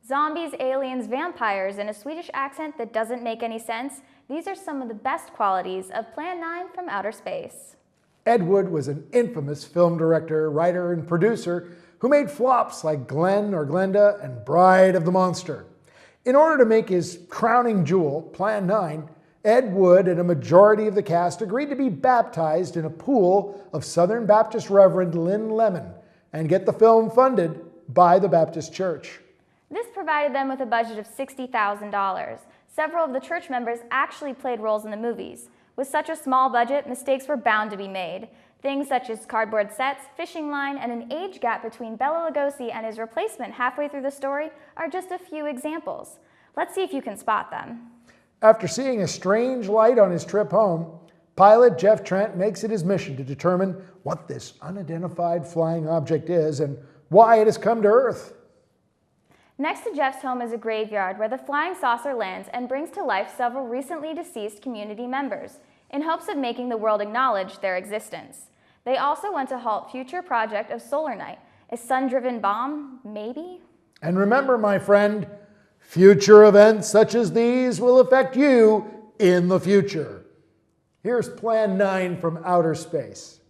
Zombies, aliens, vampires, and a Swedish accent that doesn't make any sense, these are some of the best qualities of Plan 9 from outer space. Ed Wood was an infamous film director, writer, and producer who made flops like Glenn or Glenda and Bride of the Monster. In order to make his crowning jewel, Plan 9, Ed Wood and a majority of the cast agreed to be baptized in a pool of Southern Baptist Reverend Lynn Lemon and get the film funded by the Baptist Church. This provided them with a budget of $60,000. Several of the church members actually played roles in the movies. With such a small budget, mistakes were bound to be made. Things such as cardboard sets, fishing line, and an age gap between Bela Lugosi and his replacement halfway through the story are just a few examples. Let's see if you can spot them. After seeing a strange light on his trip home, pilot Jeff Trent makes it his mission to determine what this unidentified flying object is and why it has come to Earth. Next to Jeff's home is a graveyard where the flying saucer lands and brings to life several recently deceased community members in hopes of making the world acknowledge their existence. They also want to halt future project of Solar Night, a sun-driven bomb, maybe? And remember, my friend, future events such as these will affect you in the future. Here's Plan 9 from outer space.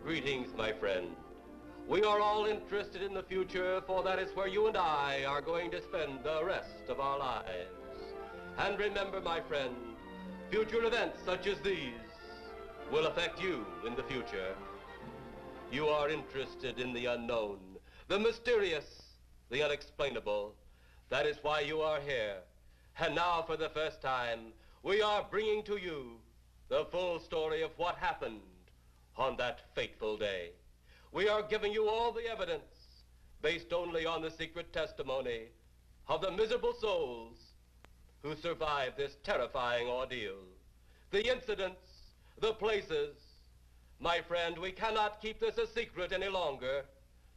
Greetings, my friend. We are all interested in the future, for that is where you and I are going to spend the rest of our lives. And remember, my friend, future events such as these will affect you in the future. You are interested in the unknown, the mysterious, the unexplainable. That is why you are here. And now, for the first time, we are bringing to you the full story of what happened on that fateful day. We are giving you all the evidence based only on the secret testimony of the miserable souls who survived this terrifying ordeal. The incidents, the places. My friend, we cannot keep this a secret any longer.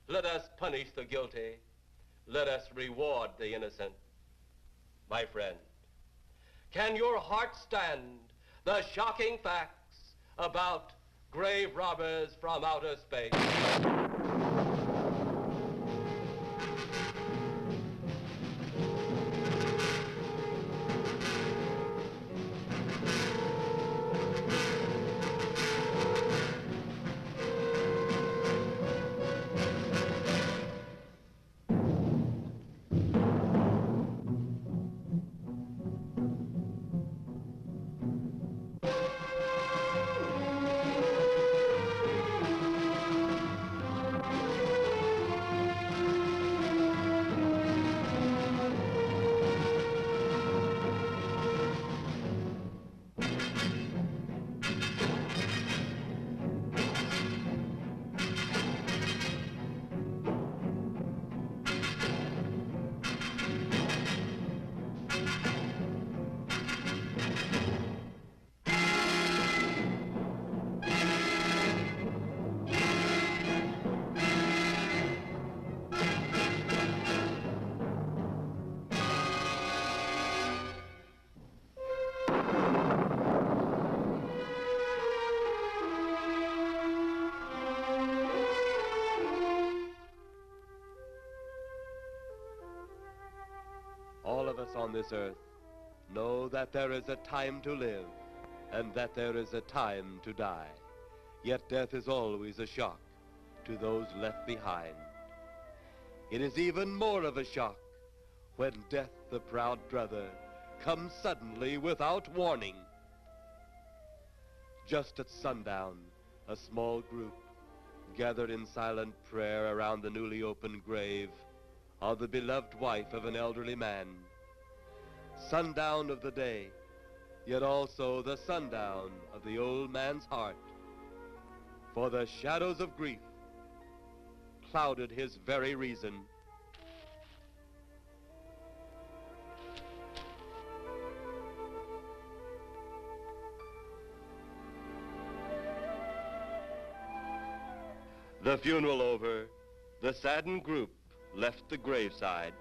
Let us punish the guilty. Let us reward the innocent. My friend, can your heart stand the shocking facts about grave robbers from outer space? All of us on this earth know that there is a time to live and that there is a time to die. Yet death is always a shock to those left behind. It is even more of a shock when death, the proud brother, comes suddenly without warning. Just at sundown, a small group gathered in silent prayer around the newly opened grave of the beloved wife of an elderly man. Sundown of the day, yet also the sundown of the old man's heart. For the shadows of grief clouded his very reason. The funeral over, the saddened group left the graveside.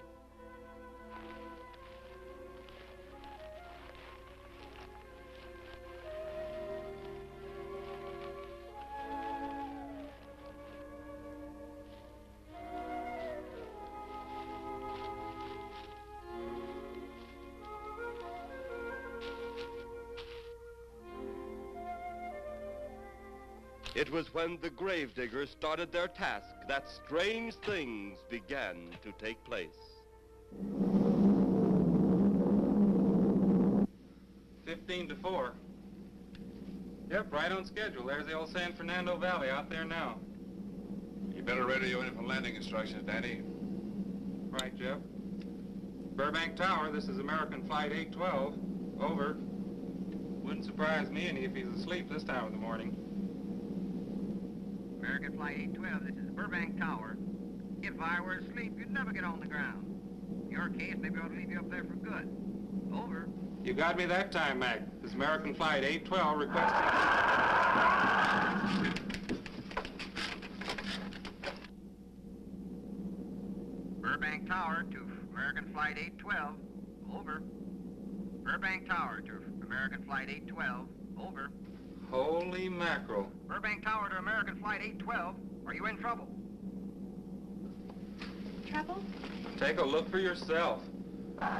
It was when the gravediggers started their task that strange things began to take place. 15-4. Yep, right on schedule. There's the old San Fernando Valley out there now. You better radio in for landing instructions, Danny. Right, Jeff. Burbank Tower, this is American Flight 812. Over. Wouldn't surprise me any if he's asleep this time of the morning. American Flight 812, this is Burbank Tower. If I were asleep, you'd never get on the ground. In your case, maybe I ought to leave you up there for good. Over. You got me that time, Mac. This is American Flight 812 requesting... Burbank Tower to American Flight 812. Over. Burbank Tower to American Flight 812. Over. Holy mackerel. Burbank Tower to American Flight 812. Are you in trouble? Trouble? Take a look for yourself. What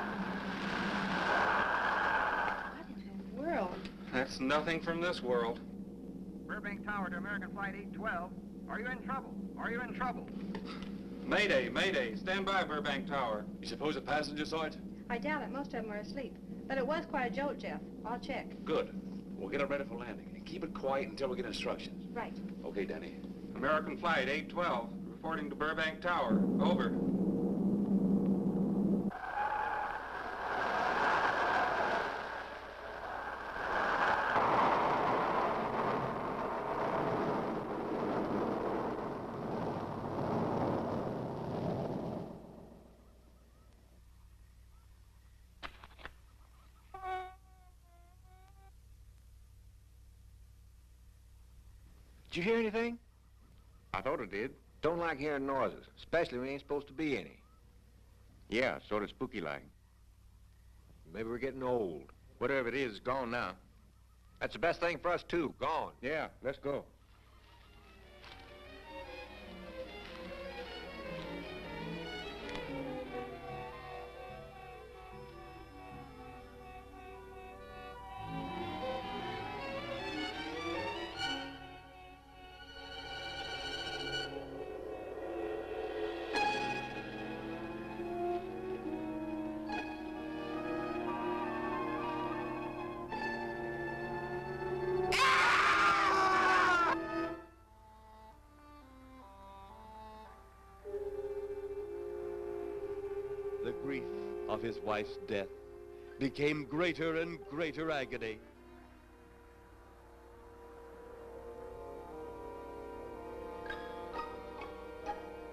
in the world? That's nothing from this world. Burbank Tower to American Flight 812. Are you in trouble? Are you in trouble? Mayday, mayday. Stand by, Burbank Tower. You suppose a passenger saw it? I doubt it. Most of them are asleep. But it was quite a jolt, Jeff. I'll check. Good. We'll get it ready for landing. And keep it quiet until we get instructions. Right. Okay, Danny. American Flight 812, reporting to Burbank Tower. Over. Did you hear anything? I thought it did. Don't like hearing noises, especially when there ain't supposed to be any. Yeah, sort of spooky-like. Maybe we're getting old. Whatever it is, it's gone now. That's the best thing for us, too. Gone. Yeah, let's go. The grief of his wife's death became greater and greater agony.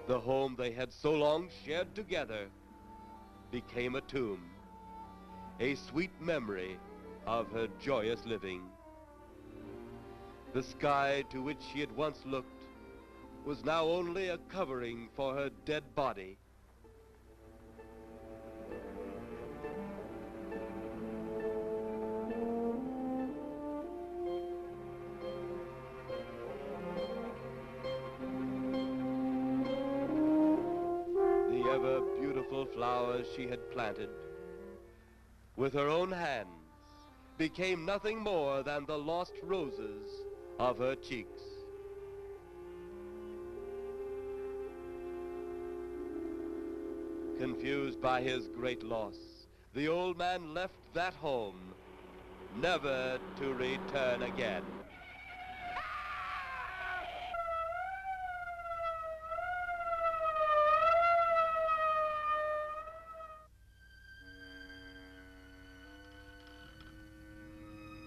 The home they had so long shared together became a tomb, a sweet memory of her joyous living. The sky to which she had once looked was now only a covering for her dead body. The ever-beautiful flowers she had planted with her own hands became nothing more than the lost roses of her cheeks. Confused by his great loss, the old man left that home, never to return again.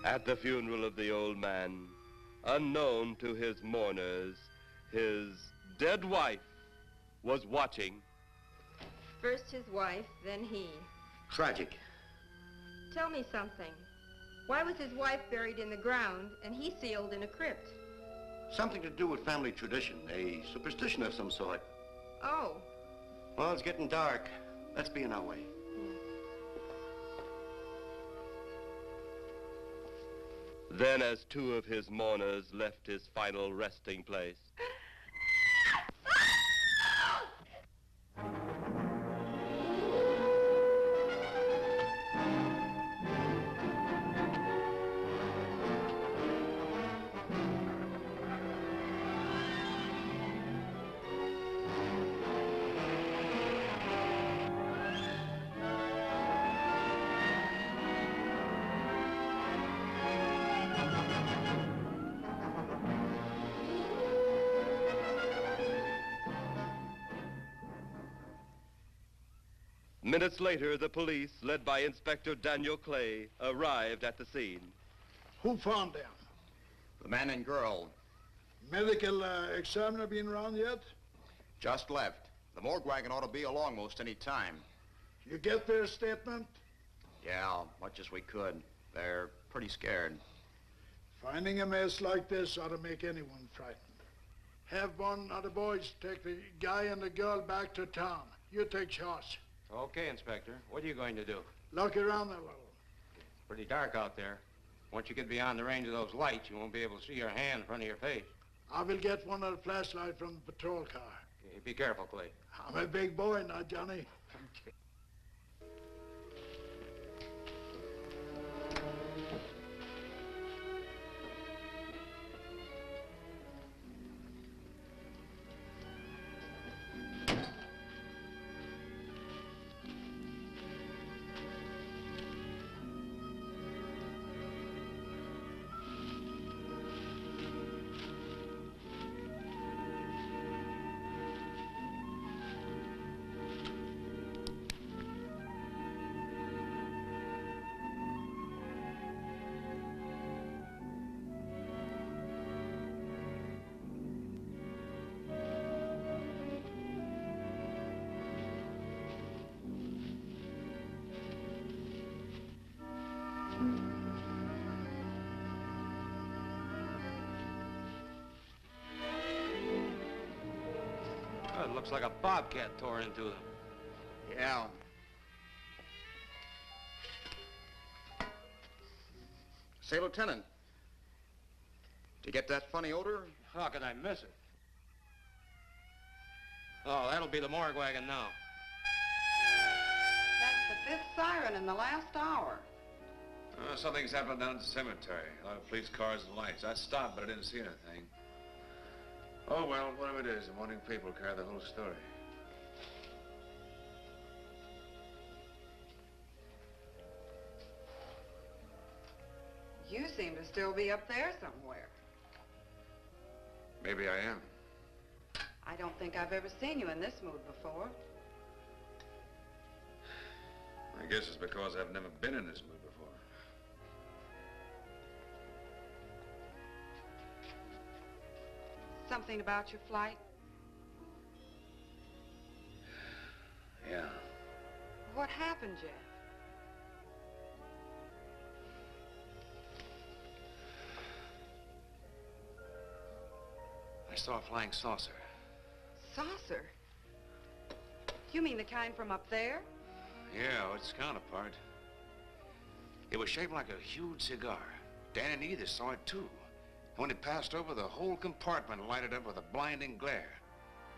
At the funeral of the old man, unknown to his mourners, his dead wife was watching. First his wife, then he. Tragic. Tell me something. Why was his wife buried in the ground and he sealed in a crypt? Something to do with family tradition, a superstition of some sort. Oh. Well, it's getting dark. Let's be on our way. Then, as two of his mourners left his final resting place, minutes later, the police, led by Inspector Daniel Clay, arrived at the scene. Who found them? The man and girl. Medical examiner been around yet? Just left. The morgue wagon ought to be along most any time. You get their statement? Yeah, much as we could. They're pretty scared. Finding a mess like this ought to make anyone frightened. Have one of the boys take the guy and the girl back to town. You take charge. Okay, Inspector. What are you going to do? Look around a little. Pretty dark out there. Once you get beyond the range of those lights, you won't be able to see your hand in front of your face. I will get one of the flashlights from the patrol car. Okay, be careful, Clay. I'm a big boy now, Johnny. Oh, it looks like a bobcat tore into them. Yeah. Say, Lieutenant, did you get that funny odor? How could I miss it? Oh, that'll be the morgue wagon now. That's the 5th siren in the last hour. Something's happened down at the cemetery. A lot of police cars and lights. I stopped, but I didn't see anything. Oh, well, whatever it is, the morning people carry the whole story. You seem to still be up there somewhere. Maybe I am. I don't think I've ever seen you in this mood before. I guess it's because I've never been in this mood before. Something about your flight? Yeah. What happened, Jeff? I saw a flying saucer. Saucer? You mean the kind from up there? Yeah, its counterpart. It was shaped like a huge cigar. Dan and Edith saw it too. And when it passed over, the whole compartment lighted up with a blinding glare.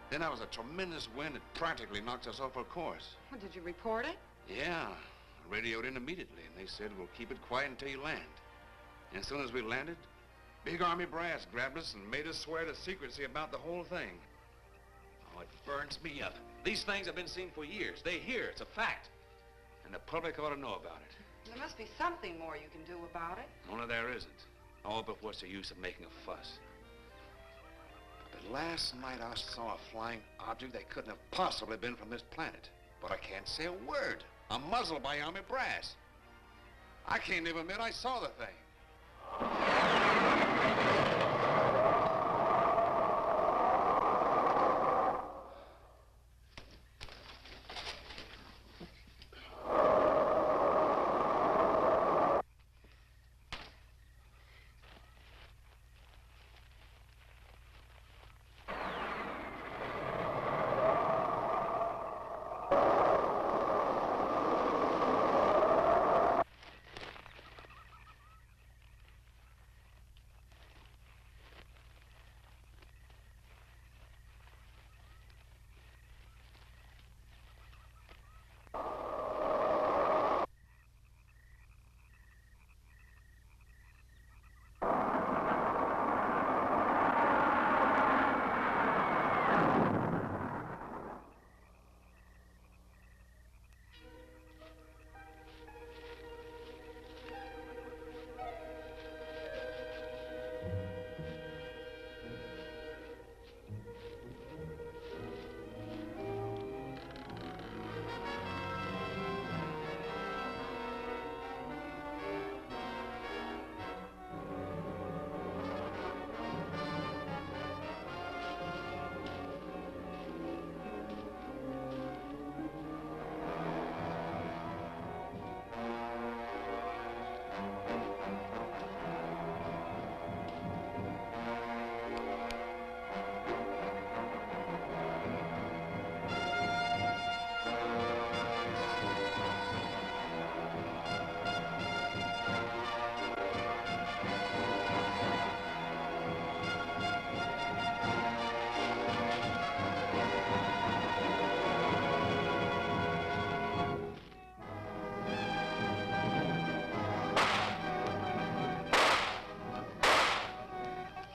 Then there was a tremendous wind that practically knocked us off our course. Well, did you report it? Yeah, I radioed in immediately, and they said, we'll keep it quiet until you land. And as soon as we landed, big Army brass grabbed us and made us swear to secrecy about the whole thing. Oh, it burns me up. These things have been seen for years. They hear, it's a fact. And the public ought to know about it. There must be something more you can do about it. Only there isn't. Oh, but what's the use of making a fuss? But last night I saw a flying object that couldn't have possibly been from this planet. But I can't say a word. I'm muzzled by Army brass. I can't even admit I saw the thing.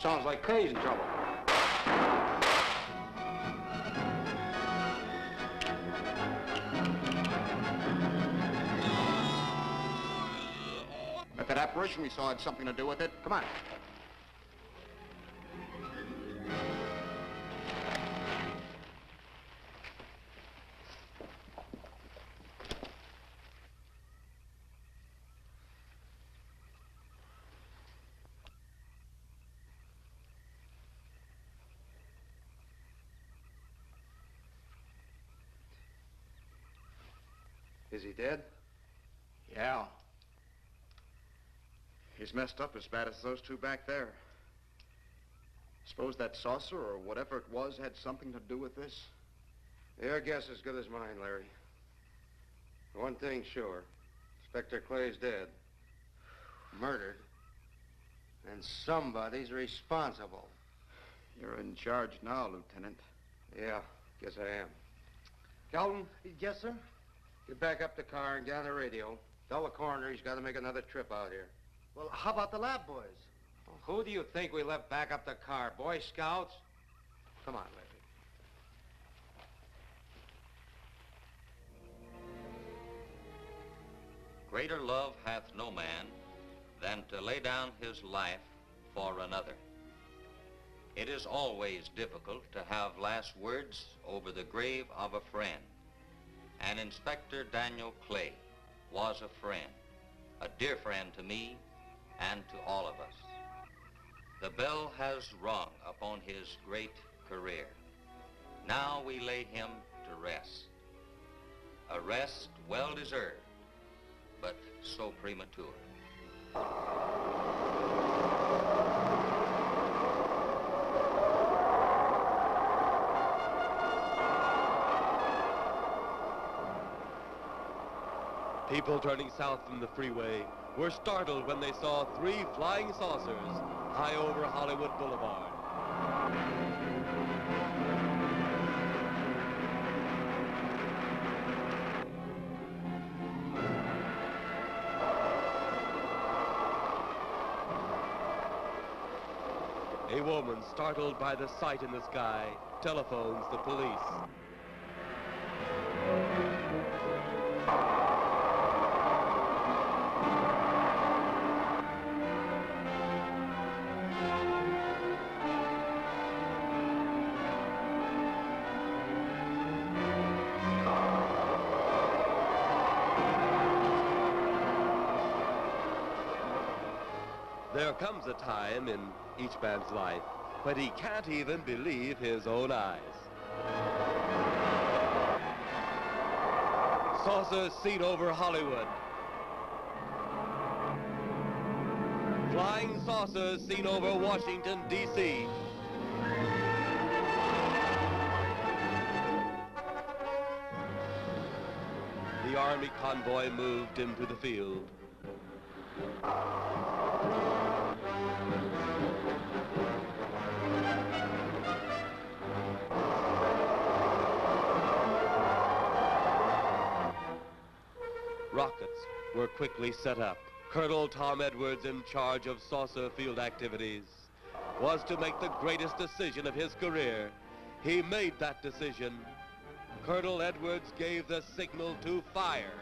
Sounds like crazy trouble. If that apparition we saw had something to do with it, come on. Is he dead? Yeah. He's messed up as bad as those two back there. Suppose that saucer or whatever it was had something to do with this? Your guess as good as mine, Larry. One thing's sure. Inspector Clay's dead. Murdered. And somebody's responsible. You're in charge now, Lieutenant. Yeah, guess I am. Calton? Yes, sir? Get back up the car and get on the radio. Tell the coroner he's got to make another trip out here. Well, how about the lab boys? Well, who do you think we left back up the car? Boy Scouts? Come on, Larry. Greater love hath no man than to lay down his life for another. It is always difficult to have last words over the grave of a friend. And Inspector Daniel Clay was a friend, a dear friend to me and to all of us. The bell has rung upon his great career. Now we lay him to rest. A rest well deserved, but so premature. People turning south from the freeway were startled when they saw 3 flying saucers high over Hollywood Boulevard. A woman, startled by the sight in the sky, telephones the police. There comes a time in each man's life when he can't even believe his own eyes. Saucers seen over Hollywood. Flying saucers seen over Washington, D.C. The Army convoy moved into the field. Rockets were quickly set up. Colonel Tom Edwards, in charge of saucer field activities, was to make the greatest decision of his career. He made that decision. Colonel Edwards gave the signal to fire.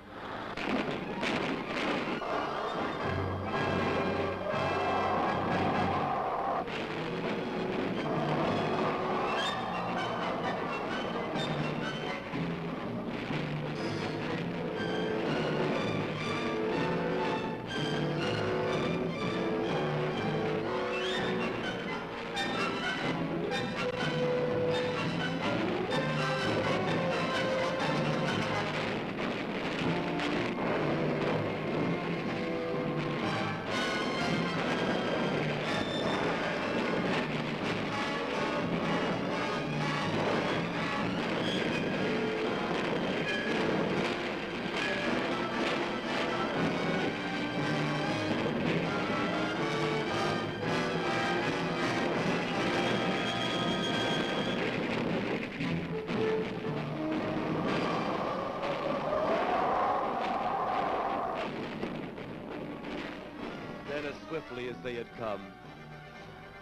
Then, as swiftly as they had come,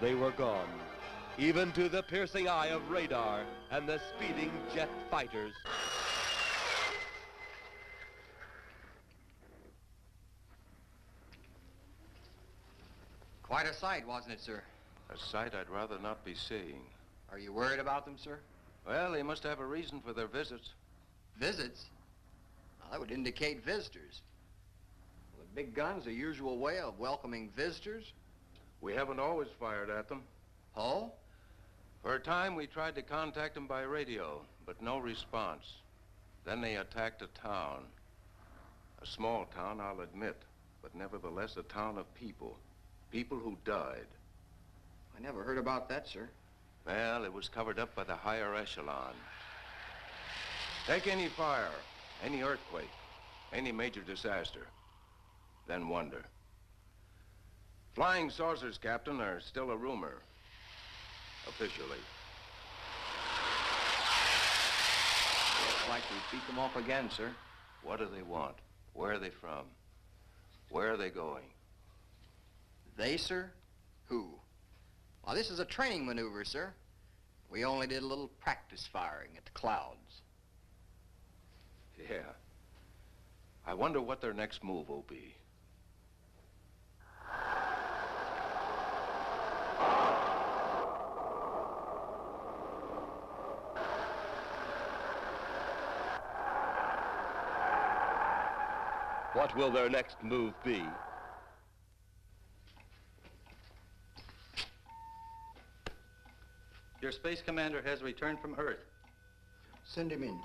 they were gone, even to the piercing eye of radar and the speeding jet fighters. Quite a sight, wasn't it, sir? A sight I'd rather not be seeing. Are you worried about them, sir? Well, they must have a reason for their visits. Visits? Well, that would indicate visitors. Well, the big gun's the usual way of welcoming visitors. We haven't always fired at them. Oh? For a time, we tried to contact them by radio, but no response. Then they attacked a town. A small town, I'll admit, but nevertheless a town of people. People who died. I never heard about that, sir. Well, it was covered up by the higher echelon. Take any fire, any earthquake, any major disaster, then wonder. Flying saucers, Captain, are still a rumor, officially. Looks like we beat them off again, sir. What do they want? Where are they from? Where are they going? They, sir? Who? Well, this is a training maneuver, sir. We only did a little practice firing at the clouds. Yeah. I wonder what their next move will be. What will their next move be? Your space commander has returned from Earth. Send him in.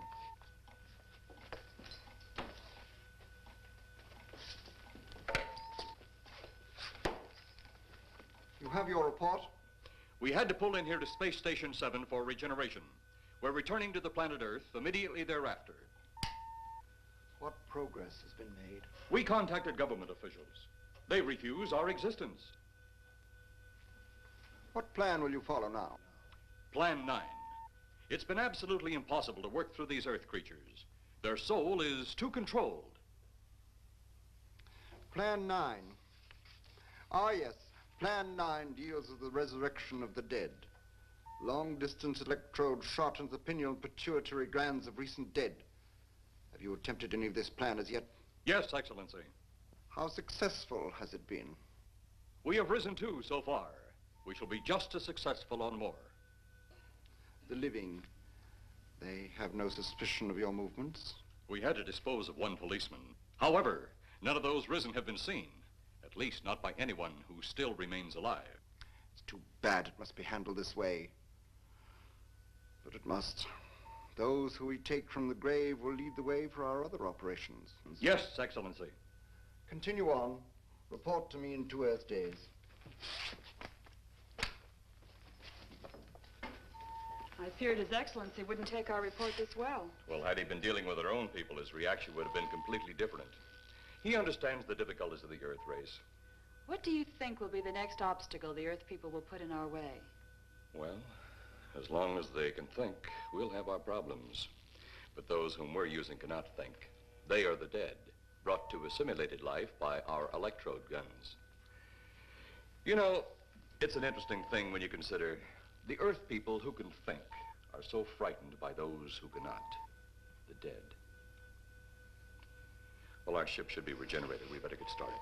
You have your report? We had to pull in here to Space Station 7 for regeneration. We're returning to the planet Earth immediately thereafter. What progress has been made? We contacted government officials. They refuse our existence. What plan will you follow now? Plan 9. It's been absolutely impossible to work through these Earth creatures. Their soul is too controlled. Plan 9. Ah, yes. Plan 9 deals with the resurrection of the dead. Long-distance electrode shot into the pineal and pituitary glands of recent dead. Have you attempted any of this plan as yet? Yes, Excellency. How successful has it been? We have risen 2 so far. We shall be just as successful on more. The living, they have no suspicion of your movements? We had to dispose of 1 policeman. However, none of those risen have been seen. At least not by anyone who still remains alive. It's too bad it must be handled this way. But it must. Those who we take from the grave will lead the way for our other operations. Yes, Excellency. Continue on. Report to me in 2 Earth days. I feared His Excellency wouldn't take our report this well. Well, had he been dealing with our own people, his reaction would have been completely different. He understands the difficulties of the Earth race. What do you think will be the next obstacle the Earth people will put in our way? Well, as long as they can think, we'll have our problems. But those whom we're using cannot think. They are the dead, brought to a simulated life by our electrode guns. You know, it's an interesting thing when you consider the Earth people who can think are so frightened by those who cannot, the dead. Well, our ship should be regenerated. We better get started.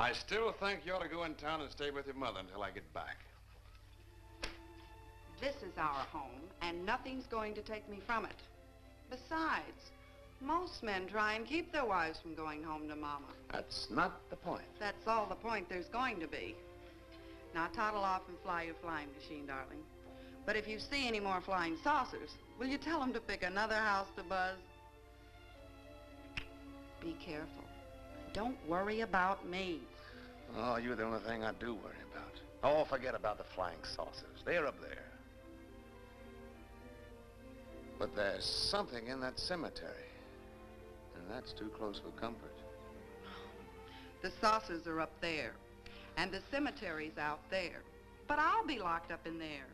I still think you ought to go in town and stay with your mother until I get back. This is our home, and nothing's going to take me from it. Besides, most men try and keep their wives from going home to Mama. That's not the point. That's all the point there's going to be. Now toddle off and fly your flying machine, darling. But if you see any more flying saucers, will you tell them to pick another house to buzz? Be careful. Don't worry about me. Oh, you're the only thing I do worry about. Oh, forget about the flying saucers. They're up there. But there's something in that cemetery. And that's too close for comfort. The saucers are up there, and the cemetery's out there. But I'll be locked up in there.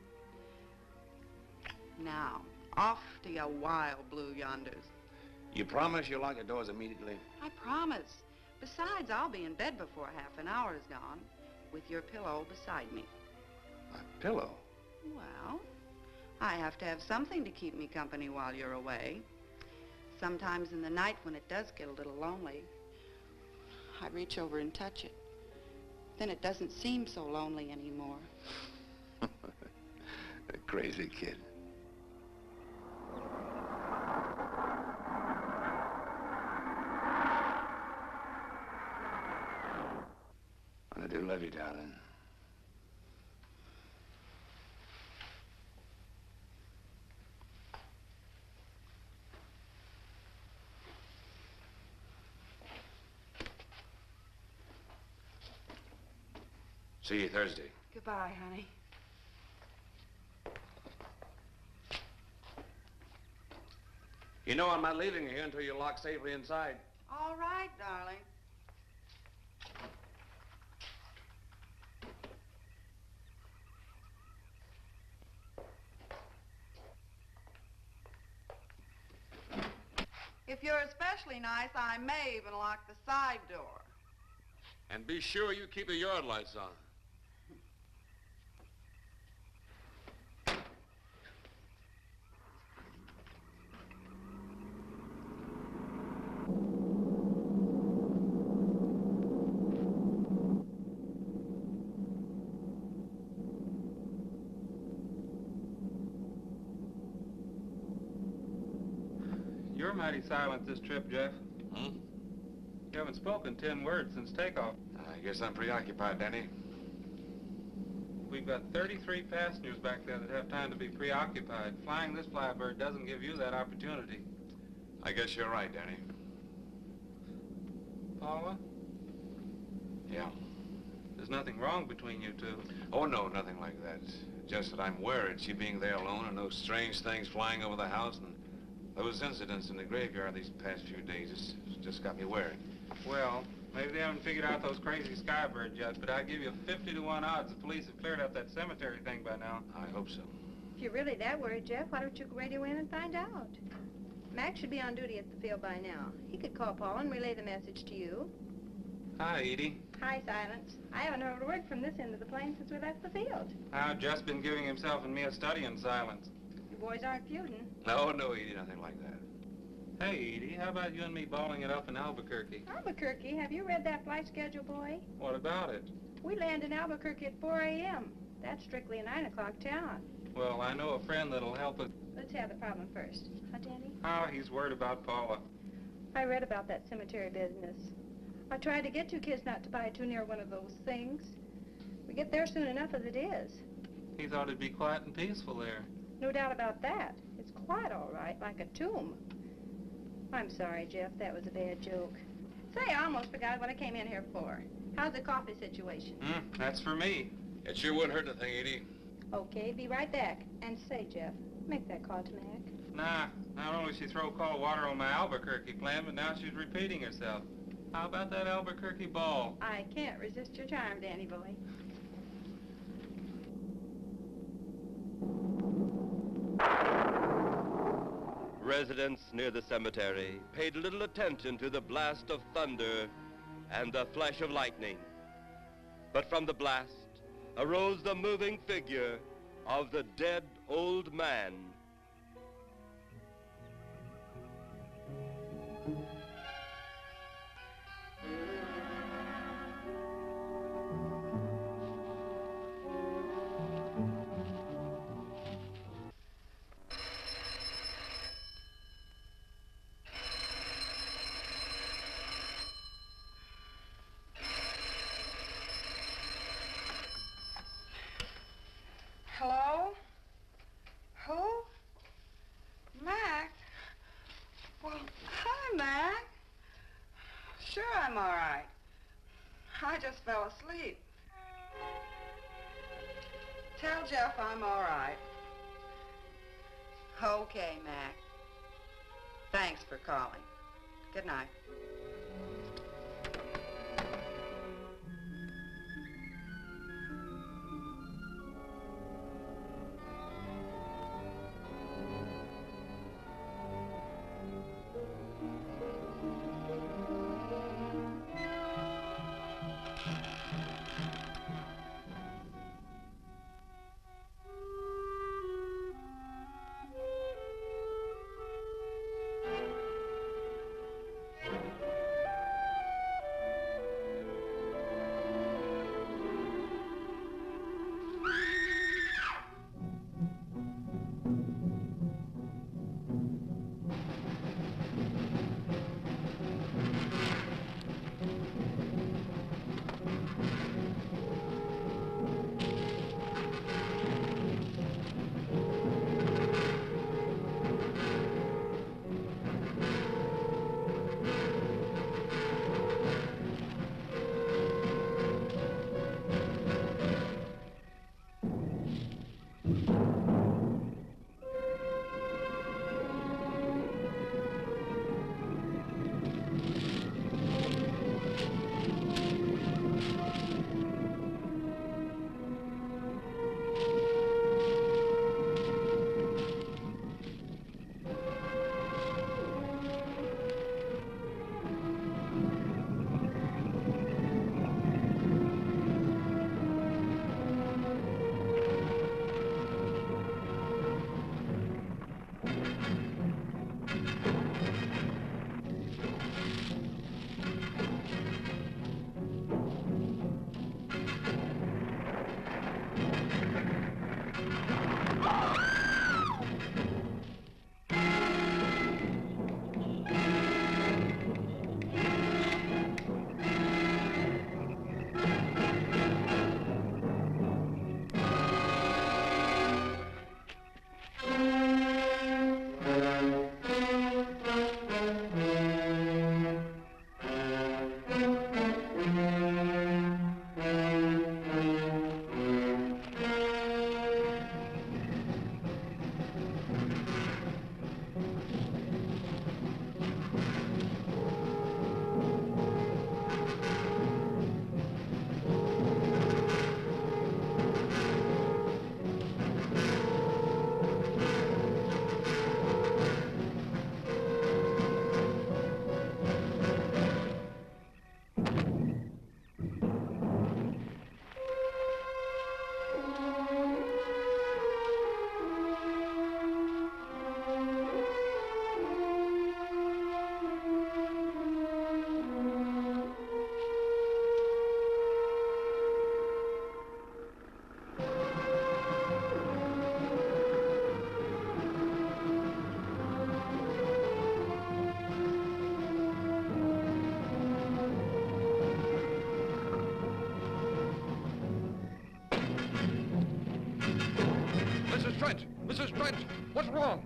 Now, off to your wild blue yonders. You promise you'll lock your doors immediately? I promise. Besides, I'll be in bed before half an hour is gone, with your pillow beside me. My pillow? Well, I have to have something to keep me company while you're away. Sometimes in the night when it does get a little lonely, I reach over and touch it. Then it doesn't seem so lonely anymore. A crazy kid. I do love you, darling. See you Thursday. Goodbye, honey. You know I'm not leaving you here until you're locked safely inside. All right, darling. If you're especially nice, I may even lock the side door. And be sure you keep the yard lights on. You're mighty silent this trip, Jeff. Hmm? You haven't spoken 10 words since takeoff. I guess I'm preoccupied, Danny. We've got 33 passengers back there that have time to be preoccupied. Flying this flybird doesn't give you that opportunity. I guess you're right, Danny. Paula? Yeah. There's nothing wrong between you two. Oh, no, nothing like that. Just that I'm worried, she being there alone and those strange things flying over the house and those incidents in the graveyard these past few days. It's just got me worried. Well, maybe they haven't figured out those crazy skybirds yet, but I give you 50 to 1 odds the police have cleared up that cemetery thing by now. I hope so. If you're really that worried, Jeff, why don't you radio in and find out? Mac should be on duty at the field by now. He could call Paul and relay the message to you. Hi, Edie. Hi, Silence. I haven't heard a word from this end of the plane since we left the field. I've just been giving himself and me a study in silence. You boys aren't feuding. No, Edie, nothing like that. Hey, Edie, how about you and me balling it up in Albuquerque? Albuquerque? Have you read that flight schedule, boy? What about it? We land in Albuquerque at 4 a.m. That's strictly a 9 o'clock town. Well, I know a friend that'll help us. Let's have the problem first. Huh, Danny? Oh, he's worried about Paula. I read about that cemetery business. I tried to get you kids not to buy too near one of those things. We get there soon enough as it is. He thought it'd be quiet and peaceful there. No doubt about that. It's quiet all right, like a tomb. I'm sorry, Jeff. That was a bad joke. Say, I almost forgot what I came in here for. How's the coffee situation? That's for me. It sure wouldn't hurt anything, Edie. Okay, be right back. And say, Jeff, make that call to Mac. Nah, not only she throw cold water on my Albuquerque plan, but now she's repeating herself. How about that Albuquerque ball? I can't resist your charm, Danny boy. Residents near the cemetery paid little attention to the blast of thunder and the flash of lightning. But from the blast arose the moving figure of the dead old man. just fell asleep. Tell Jeff I'm all right. Okay, Mac. Thanks for calling. Good night. Mrs. Trent, what's wrong?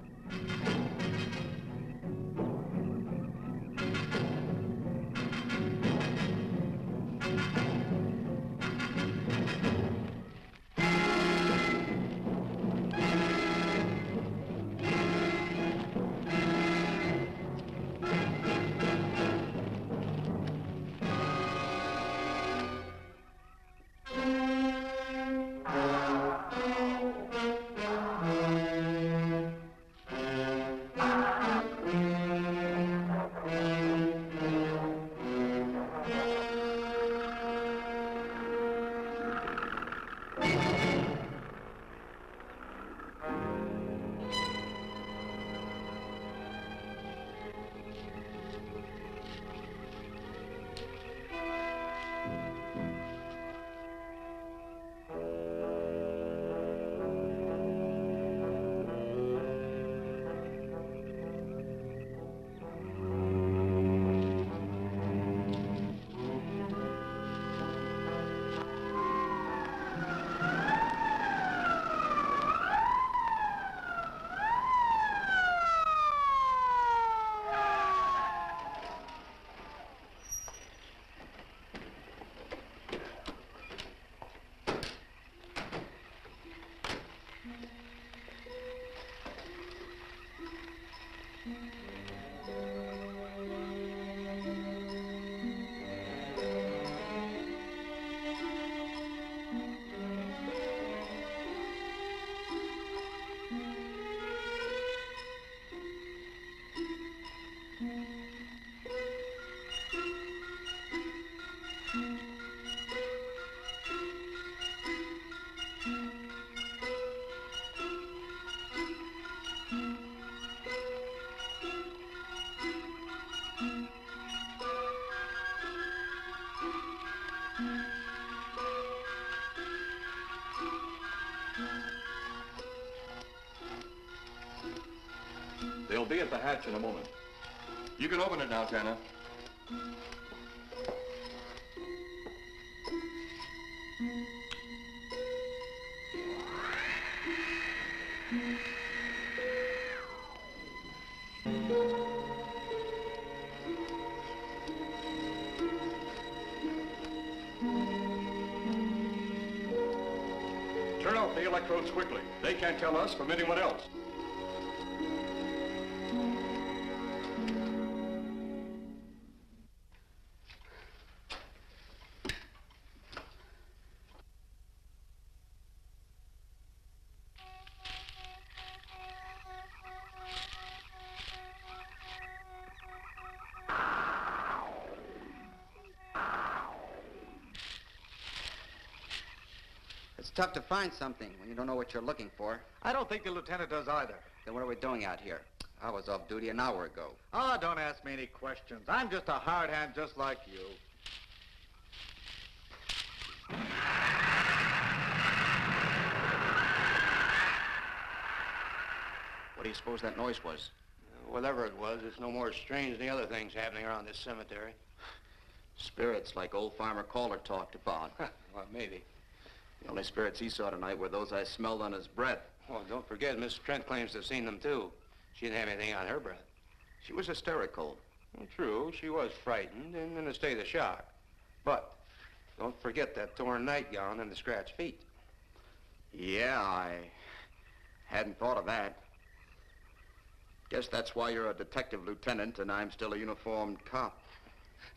They'll be at the hatch in a moment. You can open it now, Tanner. Turn off the electrodes quickly. They can't tell us from anyone else. It's tough to find something when you don't know what you're looking for. I don't think the lieutenant does either. Then what are we doing out here? I was off duty an hour ago. Oh, don't ask me any questions. I'm just a hard hand just like you. What do you suppose that noise was? Whatever it was, it's no more strange than the other things happening around this cemetery. Spirits like old Farmer Caller talked about. Well, maybe. The only spirits he saw tonight were those I smelled on his breath. Well, don't forget, Miss Trent claims to have seen them, too. She didn't have anything on her breath. She was hysterical. Well, true, she was frightened and in a state of shock. But don't forget that torn nightgown and the scratched feet. Yeah, I hadn't thought of that. Guess that's why you're a detective lieutenant and I'm still a uniformed cop.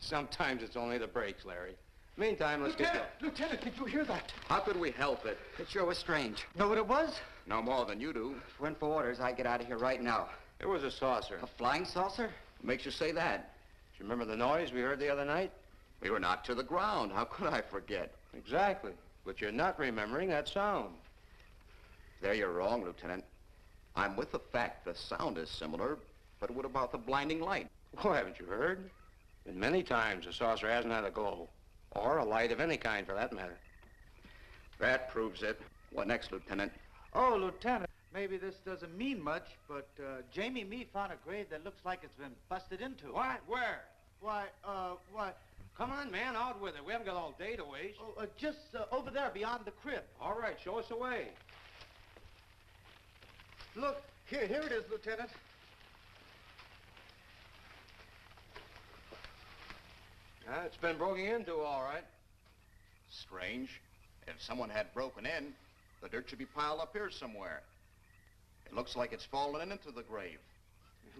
Sometimes it's only the breaks, Larry. Meantime, let's get going. Lieutenant, did you hear that? How could we help it? It sure was strange. Know what it was? No more than you do. If it went for orders, I'd get out of here right now. It was a saucer. A flying saucer? What makes you say that? Do you remember the noise we heard the other night? We were knocked to the ground. How could I forget? Exactly. But you're not remembering that sound. There you're wrong, Lieutenant. I'm with the fact the sound is similar, but what about the blinding light? Oh, haven't you heard? Been many times the saucer hasn't had a glow. Or a light of any kind, for that matter. That proves it. What next, Lieutenant? Oh, Lieutenant, maybe this doesn't mean much, but Jamie Mee found a grave that looks like it's been busted into. What? Where? Why, what? Come on, man, out with it. We haven't got all day to waste. Oh, just over there beyond the crib. All right, show us the way. Look, here it is, Lieutenant. It's been broken into, all right. Strange. If someone had broken in, the dirt should be piled up here somewhere. It looks like it's fallen into the grave.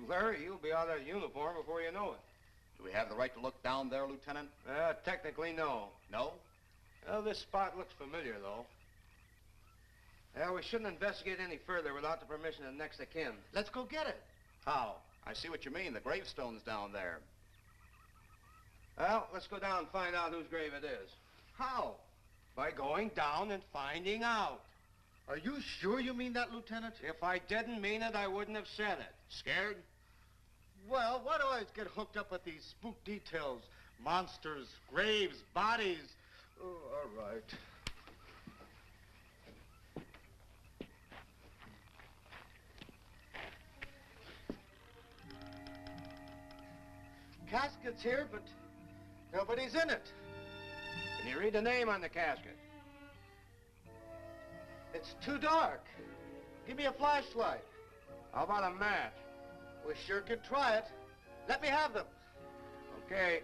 Larry, you'll be out of uniform before you know it. Do we have the right to look down there, Lieutenant? Technically, no. No? Well, this spot looks familiar, though. We shouldn't investigate any further without the permission of next of kin. Let's go get it. How? I see what you mean. The gravestone's down there. Well, let's go down and find out whose grave it is. How? By going down and finding out. Are you sure you mean that, Lieutenant? If I didn't mean it, I wouldn't have said it. Scared? Well, why do I always get hooked up with these spook details? Monsters, graves, bodies. Oh, all right. Casket's here, but nobody's in it. Can you read the name on the casket? It's too dark. Give me a flashlight. How about a match? We sure could try it. Let me have them. Okay.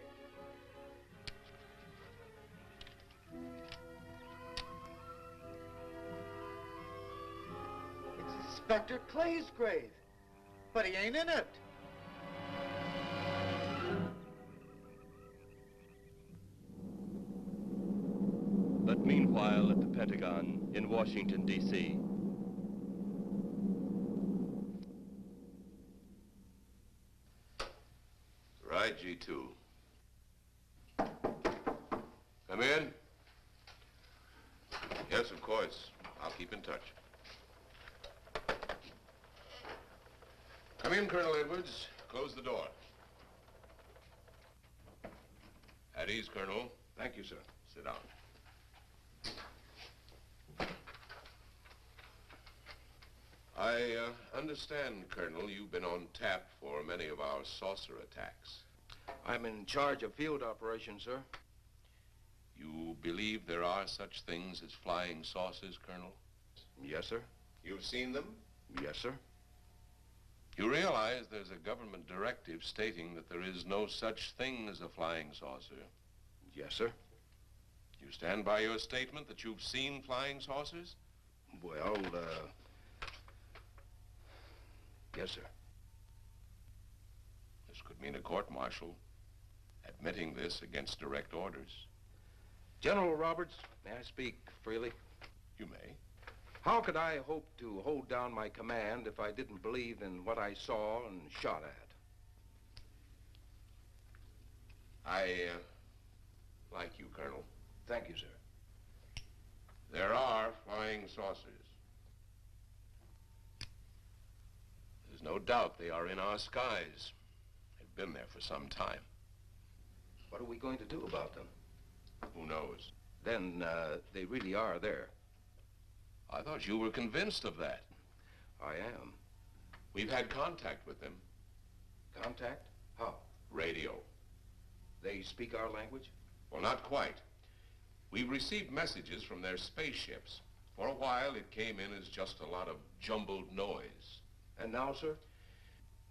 Inspector Clay's grave. But he ain't in it. But meanwhile, at the Pentagon in Washington, D.C., Right, G2. Come in. Yes, of course. I'll keep in touch. Come in, Colonel Edwards. Close the door. At ease, Colonel. Thank you, sir. Sit down. I understand, Colonel, you've been on tap for many of our saucer attacks. I'm in charge of field operations, sir. You believe there are such things as flying saucers, Colonel? Yes, sir. You've seen them? Yes, sir. You realize there's a government directive stating that there is no such thing as a flying saucer? Yes, sir. You stand by your statement that you've seen flying saucers? Well, yes, sir. This could mean a court-martial, admitting this against direct orders. General Roberts, may I speak freely? You may. How could I hope to hold down my command if I didn't believe in what I saw and shot at? I like you, Colonel. Thank you, sir. There are flying saucers. There's no doubt they are in our skies. They've been there for some time. What are we going to do about them? Who knows? Then, they really are there. I thought you were convinced of that. I am. We've had contact with them. Contact? How? Radio. They speak our language? Well, not quite. We've received messages from their spaceships. For a while, it came in as just a lot of jumbled noise. And now, sir?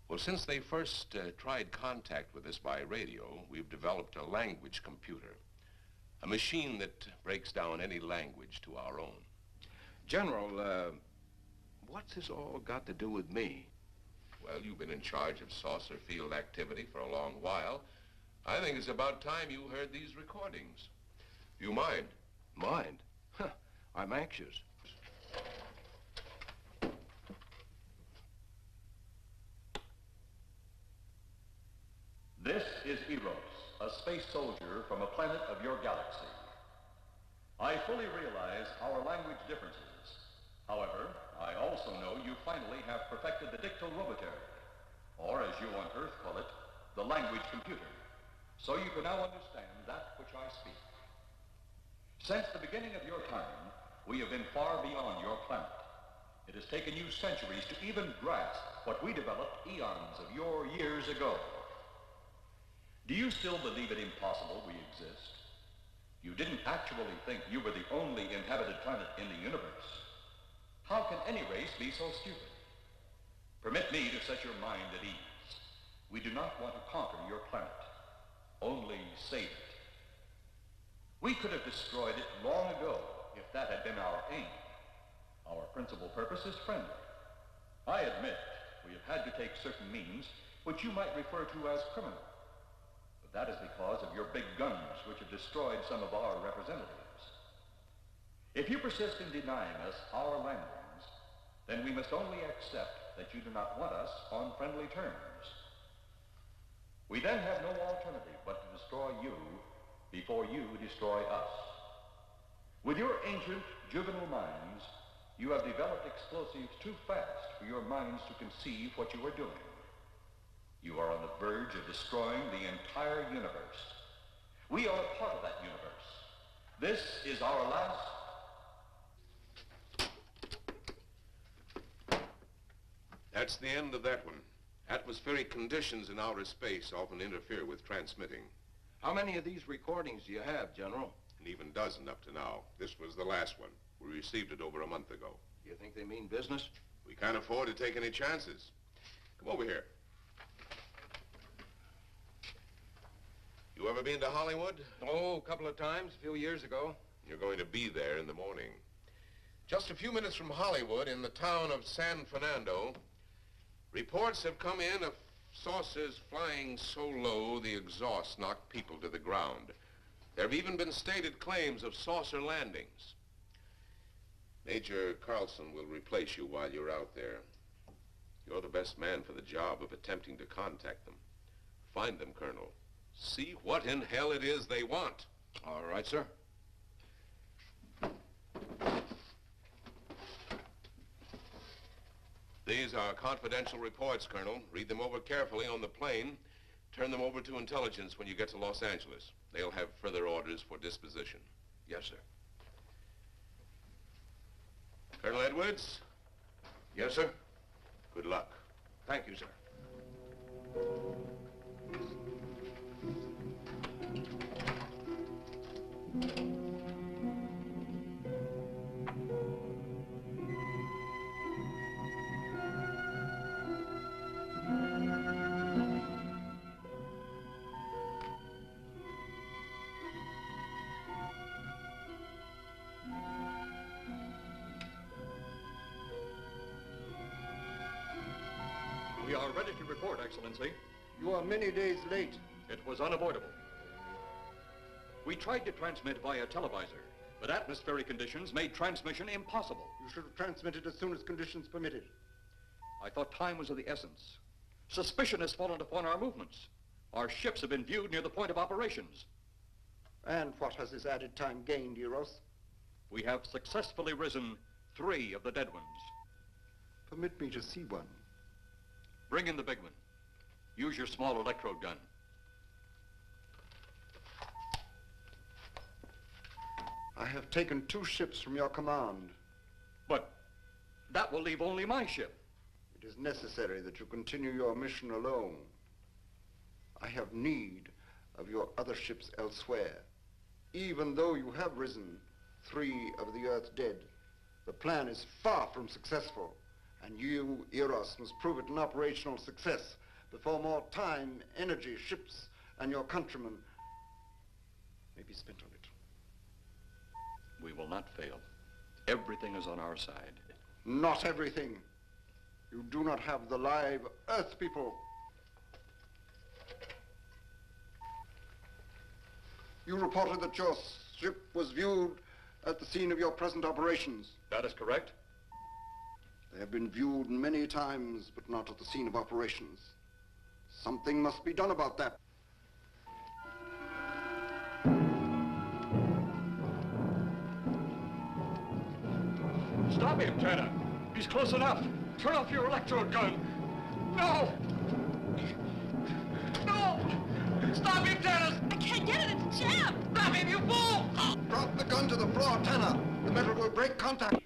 Well, since they first tried contact with us by radio, we've developed a language computer. A machine that breaks down any language to our own. General, what's this all got to do with me? Well, you've been in charge of saucer field activity for a long while. I think it's about time you heard these recordings. Do you mind? Mind? Huh, I'm anxious. This is Eros, a space soldier from a planet of your galaxy. I fully realize our language differences. However, I also know you finally have perfected the dictorobotery, or as you on Earth call it, the language computer. So you can now understand that which I speak. Since the beginning of your time, we have been far beyond your planet. It has taken you centuries to even grasp what we developed eons of your years ago. Do you still believe it impossible we exist? You didn't actually think you were the only inhabited planet in the universe. How can any race be so stupid? Permit me to set your mind at ease. We do not want to conquer your planet, only save it. We could have destroyed it long ago if that had been our aim. Our principal purpose is friendly. I admit we have had to take certain means which you might refer to as criminal. But that is because of your big guns which have destroyed some of our representatives. If you persist in denying us our landings, then we must only accept that you do not want us on friendly terms. We then have no alternative but to destroy you before you destroy us. With your ancient, juvenile minds, you have developed explosives too fast for your minds to conceive what you are doing. You are on the verge of destroying the entire universe. We are a part of that universe. This is our last... That's the end of that one. Atmospheric conditions in outer space often interfere with transmitting. How many of these recordings do you have, General? An even dozen up to now. This was the last one. We received it over a month ago. You think they mean business? We can't afford to take any chances. Come over here. You ever been to Hollywood? Oh, a couple of times, a few years ago. You're going to be there in the morning. Just a few minutes from Hollywood, in the town of San Fernando, reports have come in of saucers flying so low the exhaust knocked people to the ground. There have even been stated claims of saucer landings. Major Carlson will replace you while you're out there. You're the best man for the job of attempting to contact them. Find them, Colonel. See what in hell it is they want. All right, sir. These are confidential reports, Colonel. Read them over carefully on the plane. Turn them over to intelligence when you get to Los Angeles. They'll have further orders for disposition. Yes, sir. Colonel Edwards? Yes, sir. Good luck. Thank you, sir. We are ready to report, Excellency. You are many days late. It was unavoidable. We tried to transmit via televisor, but atmospheric conditions made transmission impossible. You should have transmitted as soon as conditions permitted. I thought time was of the essence. Suspicion has fallen upon our movements. Our ships have been viewed near the point of operations. And what has this added time gained, Eros? We have successfully risen 3 of the dead ones. Permit me to see one. Bring in the big one. Use your small electrode gun. I have taken 2 ships from your command. But that will leave only my ship. It is necessary that you continue your mission alone. I have need of your other ships elsewhere. Even though you have risen 3 of the Earth's dead, the plan is far from successful. And you, Eros, must prove it an operational success before more time, energy, ships, and your countrymen may be spent on it. We will not fail. Everything is on our side. Not everything. You do not have the live Earth people. You reported that your ship was viewed at the scene of your present operations. That is correct. They have been viewed many times, but not at the scene of operations. Something must be done about that. Stop him, Tanner. He's close enough. Turn off your electrode gun. No! No! Stop him, Tanner! I can't get it. It's jammed. Stop him, you fool! Drop the gun to the floor, Tanner. The metal will break contact.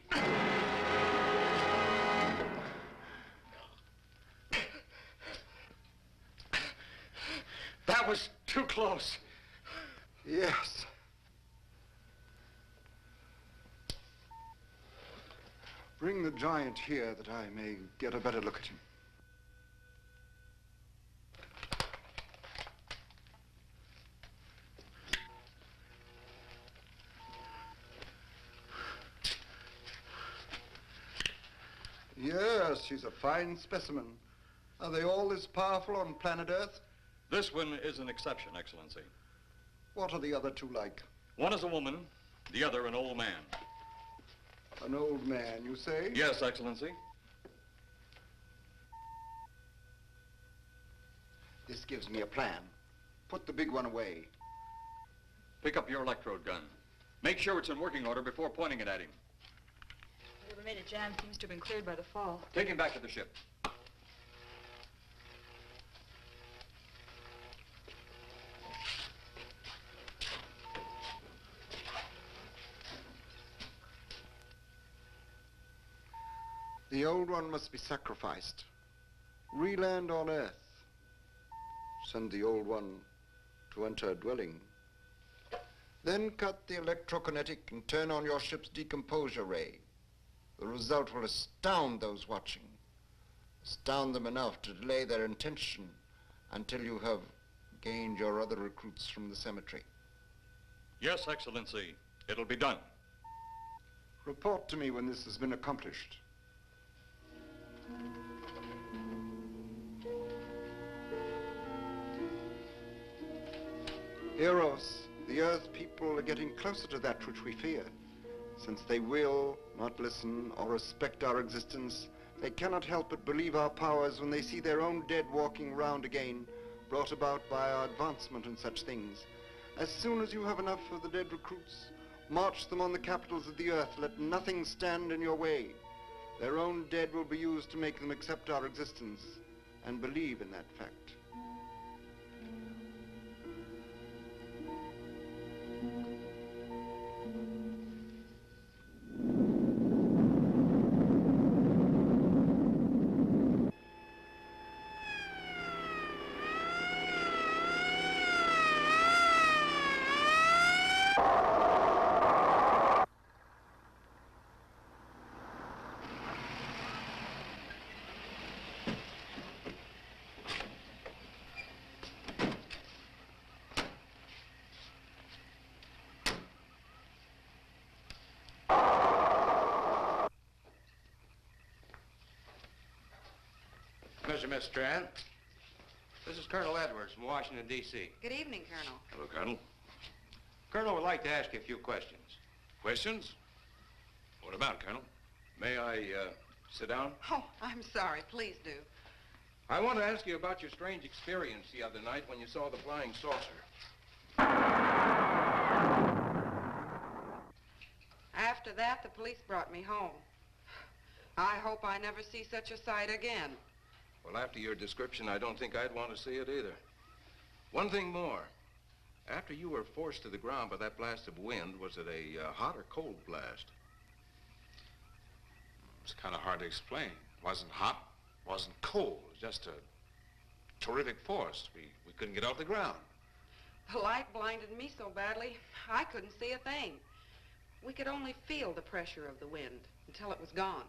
That was too close. Yes. Bring the giant here that I may get a better look at him. Yes, he's a fine specimen. Are they all this powerful on planet Earth? This one is an exception, Excellency. What are the other 2 like? One is a woman, the other an old man. An old man, you say? Yes, Excellency. This gives me a plan. Put the big one away. Pick up your electrode gun. Make sure it's in working order before pointing it at him. Whatever made it jam seems to have been cleared by the fall. Take him back to the ship. The old one must be sacrificed. Re-land on Earth. Send the old one to enter a dwelling. Then cut the electrokinetic and turn on your ship's decomposure ray. The result will astound those watching. Astound them enough to delay their intention until you have gained your other recruits from the cemetery. Yes, Excellency. It'll be done. Report to me when this has been accomplished. Eros, the Earth people are getting closer to that which we fear. Since they will not listen or respect our existence, they cannot help but believe our powers when they see their own dead walking round again, brought about by our advancement and such things. As soon as you have enough of the dead recruits, march them on the capitals of the earth. Let nothing stand in your way. Their own dead will be used to make them accept our existence and believe in that fact. Mr. Miss Strand, this is Colonel Edwards from Washington, D.C. Good evening, Colonel. Hello, Colonel. Colonel would like to ask you a few questions. Questions? What about, Colonel? May I sit down? Oh, I'm sorry. Please do. I want to ask you about your strange experience the other night when you saw the flying saucer. After that, the police brought me home. I hope I never see such a sight again. Well, after your description, I don't think I'd want to see it either. One thing more. After you were forced to the ground by that blast of wind, was it a hot or cold blast? It's kind of hard to explain. It wasn't hot, wasn't cold. It was just a terrific force. We couldn't get off the ground. The light blinded me so badly, I couldn't see a thing. We could only feel the pressure of the wind until it was gone.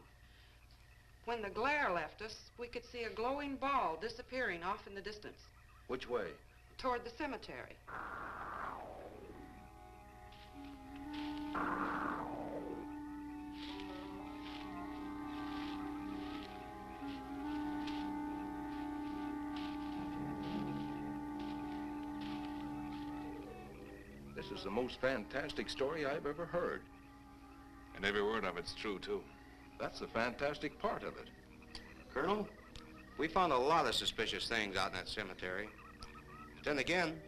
When the glare left us, we could see a glowing ball disappearing off in the distance. Which way? Toward the cemetery. This is the most fantastic story I've ever heard. And every word of it's true, too. That's the fantastic part of it. Colonel, we found a lot of suspicious things out in that cemetery. But then again,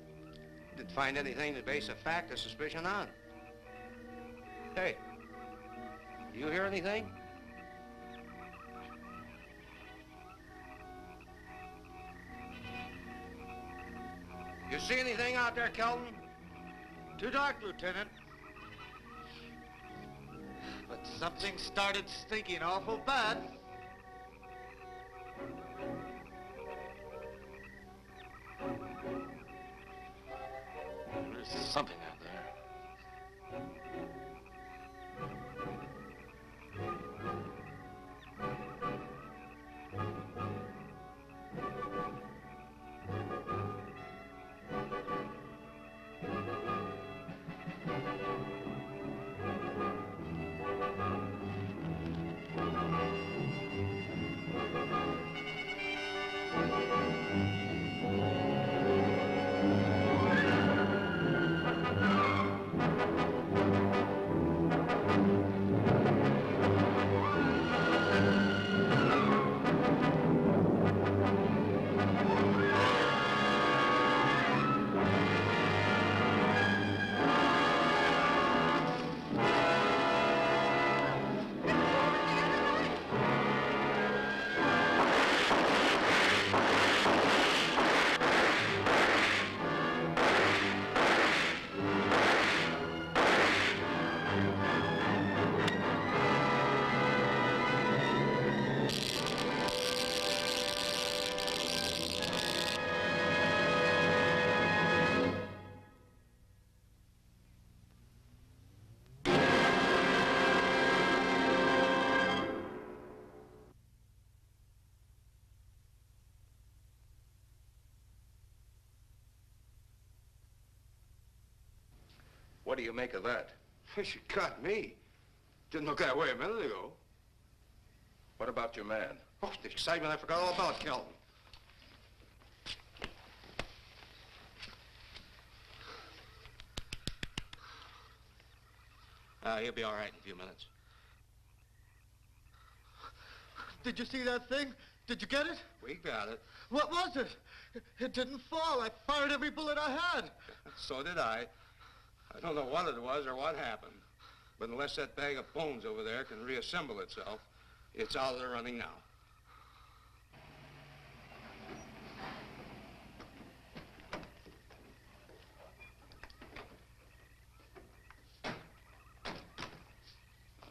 didn't find anything to base a fact or suspicion on. Hey, do you hear anything? You see anything out there, Kelton? Too dark, Lieutenant. But something started stinking awful bad. There's something out there. What do you make of that? You caught me. Didn't look that way a minute ago. What about your man? Oh, the excitement, I forgot all about Kelton. He'll be all right in a few minutes. Did you see that thing? Did you get it? We got it. What was it? It didn't fall. I fired every bullet I had. So did I. I don't know what it was or what happened. But unless that bag of bones over there can reassemble itself, it's out of the running now.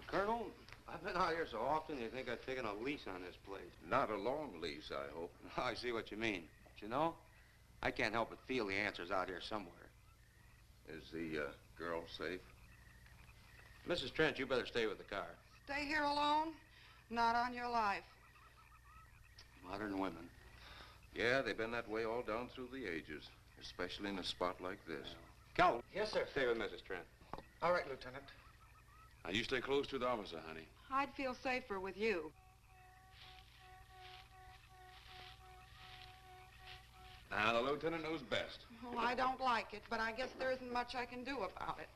Colonel, I've been out here so often, you think I've taken a lease on this place. Not a long lease, I hope. I see what you mean. But you know, I can't help but feel the answer's out here somewhere. Is the girl safe? Mrs. Trent, you better stay with the car. Stay here alone? Not on your life. Modern women. Yeah, they've been that way all down through the ages, especially in a spot like this. Calvin. Yes, sir. Stay with Mrs. Trent. All right, Lieutenant. Now, you stay close to the officer, honey. I'd feel safer with you. Now, the lieutenant knows best. Well, I don't like it, but I guess there isn't much I can do about it.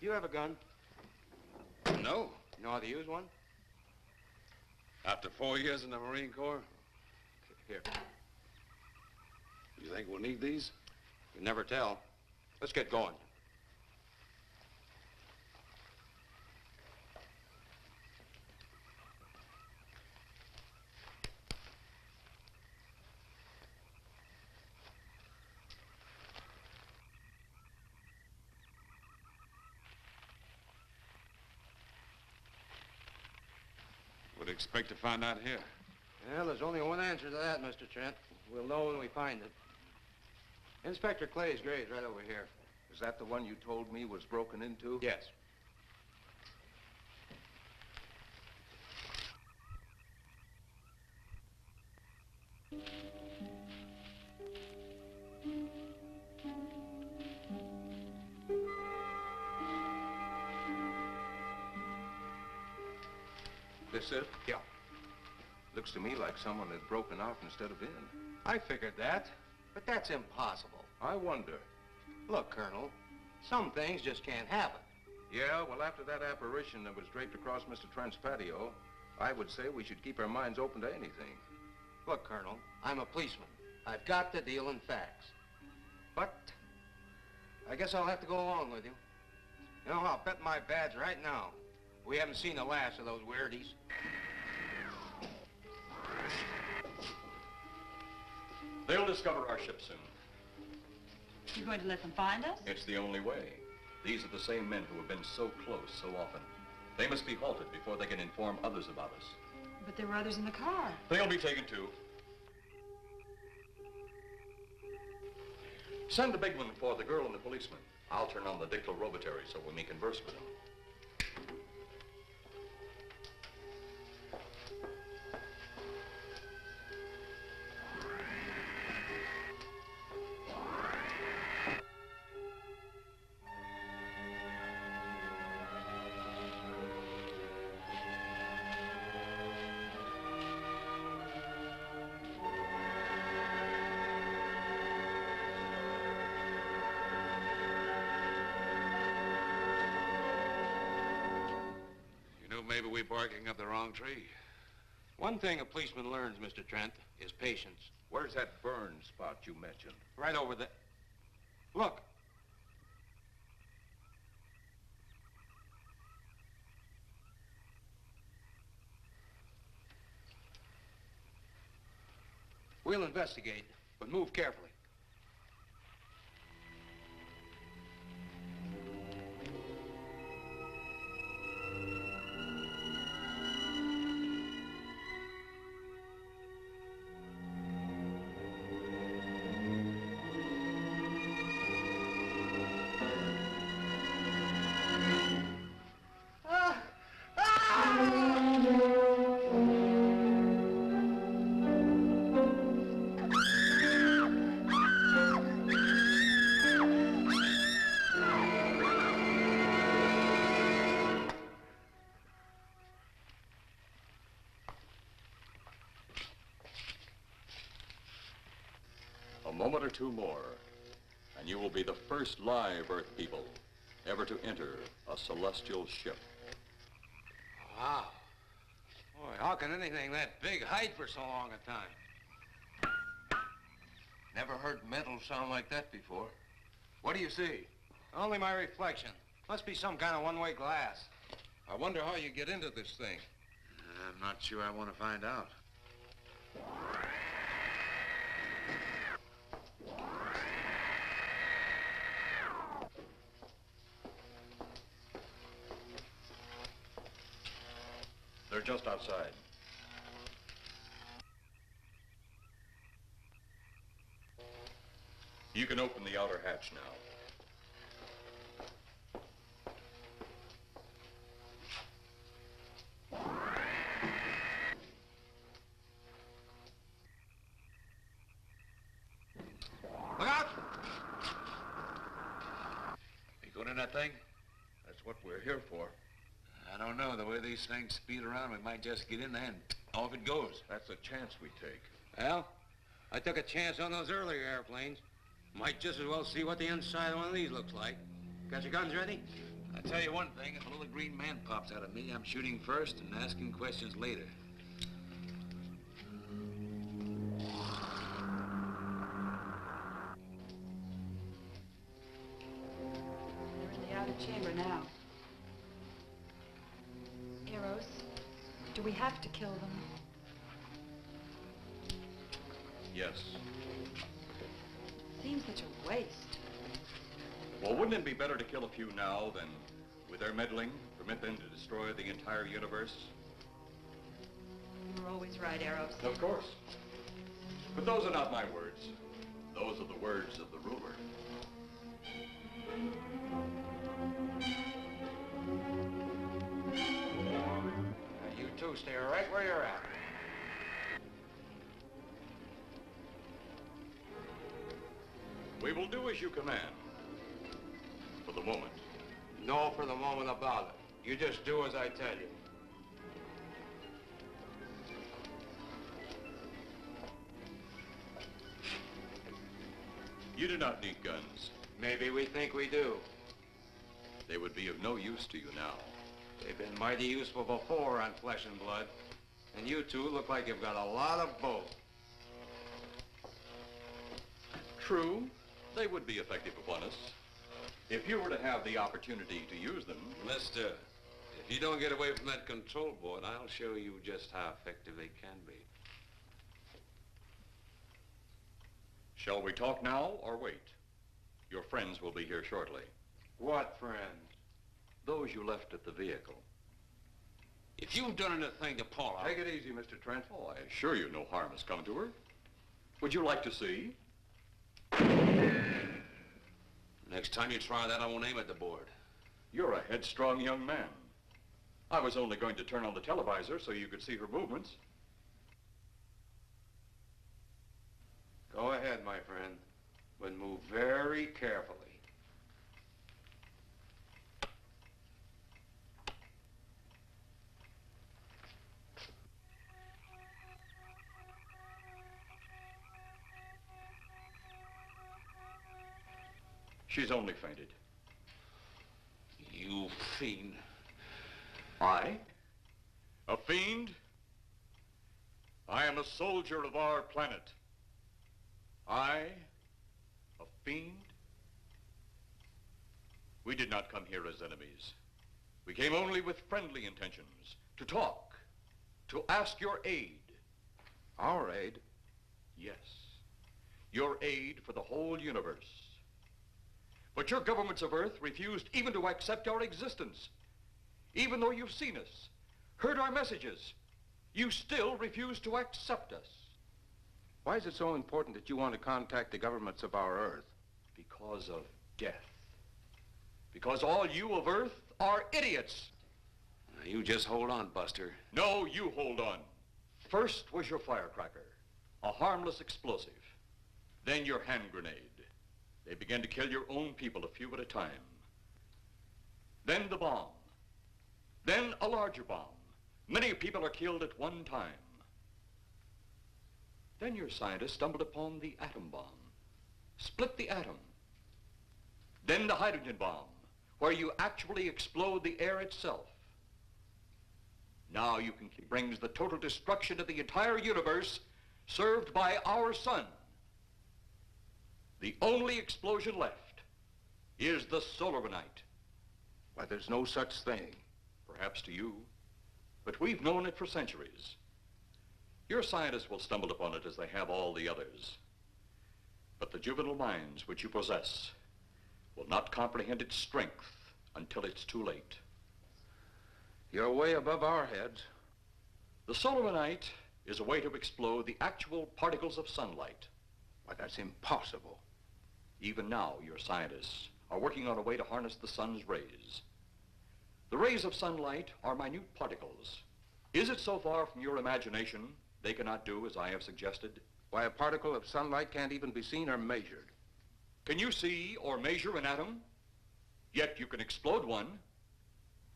You have a gun? No. You know how to use one? After 4 years in the Marine Corps? Here. You think we'll need these? You never tell. Let's get going. Would expect to find out here. Well, there's only one answer to that, Mr. Trent. We'll know when we find it. Inspector Clay's grave's right over here. Is that the one you told me was broken into? Yes. This it? Yeah. Looks to me like someone had broken out instead of in. I figured that, but that's impossible. I wonder. Look, Colonel, some things just can't happen. Yeah, well, after that apparition that was draped across Mr. Trent's patio, I would say we should keep our minds open to anything. Look, Colonel, I'm a policeman. I've got to deal in facts. But I guess I'll have to go along with you. You know, I'll bet my badge right now we haven't seen the last of those weirdies. They'll discover our ship soon. You're going to let them find us? It's the only way. These are the same men who have been so close so often. They must be halted before they can inform others about us. But there were others in the car. They'll be taken too. Send the big one for the girl and the policeman. I'll turn on the dictorobatary so we may converse with them. Maybe we're barking up the wrong tree. One thing a policeman learns, Mr. Trent, is patience. Where's that burn spot you mentioned? Right over there. Look. We'll investigate, but move carefully. moment or two more, and you will be the first live Earth people ever to enter a celestial ship. Wow. Boy, how can anything that big hide for so long a time? Never heard metal sound like that before. What do you see? Only my reflection. Must be some kind of one-way glass. I wonder how you get into this thing. I'm not sure I want to find out. They're just outside. You can open the outer hatch now. Look out! You going in that thing? That's what we're here for. I don't know. The way these things speed around, we might just get in there and off it goes. That's a chance we take. Well, I took a chance on those earlier airplanes. Might just as well see what the inside of one of these looks like. Got your guns ready? I'll tell you one thing. If a little green man pops out of me, I'm shooting first and asking questions later. They're in the outer chamber now. Eros, do we have to kill them? Yes. Seems such a waste. Well, wouldn't it be better to kill a few now than, with their meddling, permit them to destroy the entire universe? You're always right, Eros. Of course. But those are not my words. Those are the words of the ruler. You two stay right where you're at. We will do as you command. For the moment. No for the moment about it. You just do as I tell you. You do not need guns. Maybe we think we do. They would be of no use to you now. They've been mighty useful before on flesh and blood. And you two look like you've got a lot of both. True, they would be effective upon us. If you were to have the opportunity to use them... Mister, if you don't get away from that control board, I'll show you just how effective they can be. Shall we talk now or wait? Your friends will be here shortly. What friends? Those you left at the vehicle. If you've done anything to Paula... Take it easy, Mr. Trent. Oh, I assure you no harm has come to her. Would you like to see? Next time you try that, I won't aim at the board. You're a headstrong young man. I was only going to turn on the televisor so you could see her movements. Go ahead, my friend, but move very carefully. She's only fainted. You fiend. I? A fiend? I am a soldier of our planet. I? A fiend? We did not come here as enemies. We came only with friendly intentions, to talk, to ask your aid. Our aid? Yes, your aid for the whole universe. But your governments of Earth refused even to accept our existence. Even though you've seen us, heard our messages, you still refuse to accept us. Why is it so important that you want to contact the governments of our Earth? Because of death. Because all you of Earth are idiots. Now, you just hold on, Buster. No, you hold on. First was your firecracker, a harmless explosive. Then your hand grenade. They began to kill your own people a few at a time. Then the bomb. Then a larger bomb. Many people are killed at one time. Then your scientists stumbled upon the atom bomb. split the atom. Then the hydrogen bomb, where you actually explode the air itself. Now you can brings the total destruction of the entire universe served by our sun. The only explosion left is the solarite. Why, there's no such thing. Perhaps to you, but we've known it for centuries. Your scientists will stumble upon it as they have all the others. But the juvenile minds which you possess will not comprehend its strength until it's too late. You're way above our heads. The solarite is a way to explode the actual particles of sunlight. Why, that's impossible. Even now, your scientists are working on a way to harness the sun's rays. The rays of sunlight are minute particles. Is it so far from your imagination they cannot do as I have suggested? Why, a particle of sunlight can't even be seen or measured. Can you see or measure an atom? Yet you can explode one.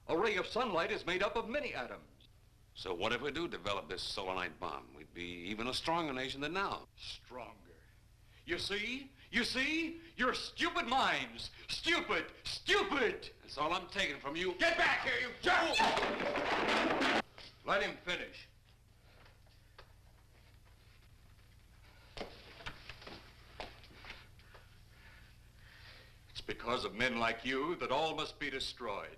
A ray of sunlight is made up of many atoms. So what if we do develop this solarite bomb? We'd be even a stronger nation than now. Stronger. You see? You see? Your stupid minds. Stupid! Stupid! That's all I'm taking from you. Get back here, you fool! Let him finish. It's because of men like you that all must be destroyed.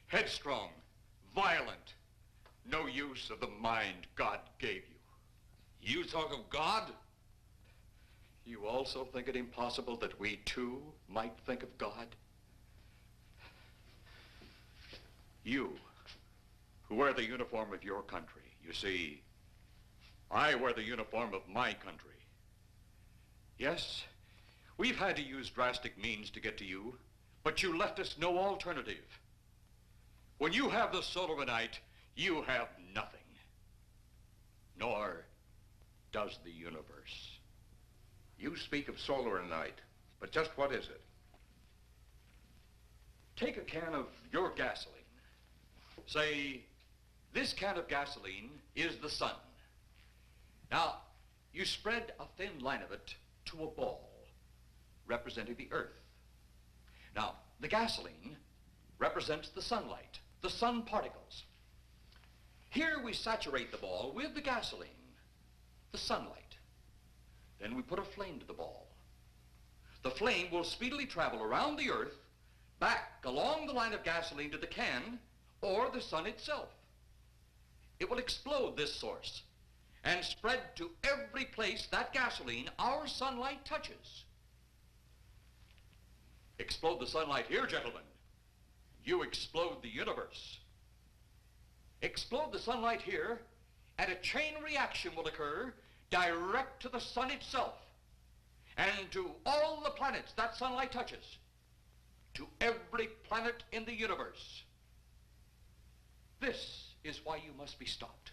Headstrong, violent, no use of the mind God gave you. You talk of God? You also think it impossible that we too might think of God? You, who wear the uniform of your country, you see, I wear the uniform of my country. Yes, we've had to use drastic means to get to you, but you left us no alternative. When you have the solarite, you have nothing. Nor does the universe. You speak of solarite, but just what is it? Take a can of your gasoline. Say, this can of gasoline is the sun. Now, you spread a thin line of it to a ball, representing the earth. Now, the gasoline represents the sunlight, the sun particles. Here we saturate the ball with the gasoline, the sunlight. Then we put a flame to the ball. The flame will speedily travel around the earth, back along the line of gasoline to the can, or the sun itself. It will explode this source and spread to every place that gasoline, our sunlight, touches. Explode the sunlight here, gentlemen. You explode the universe. Explode the sunlight here, and a chain reaction will occur direct to the sun itself and to all the planets that sunlight touches, to every planet in the universe. This is why you must be stopped.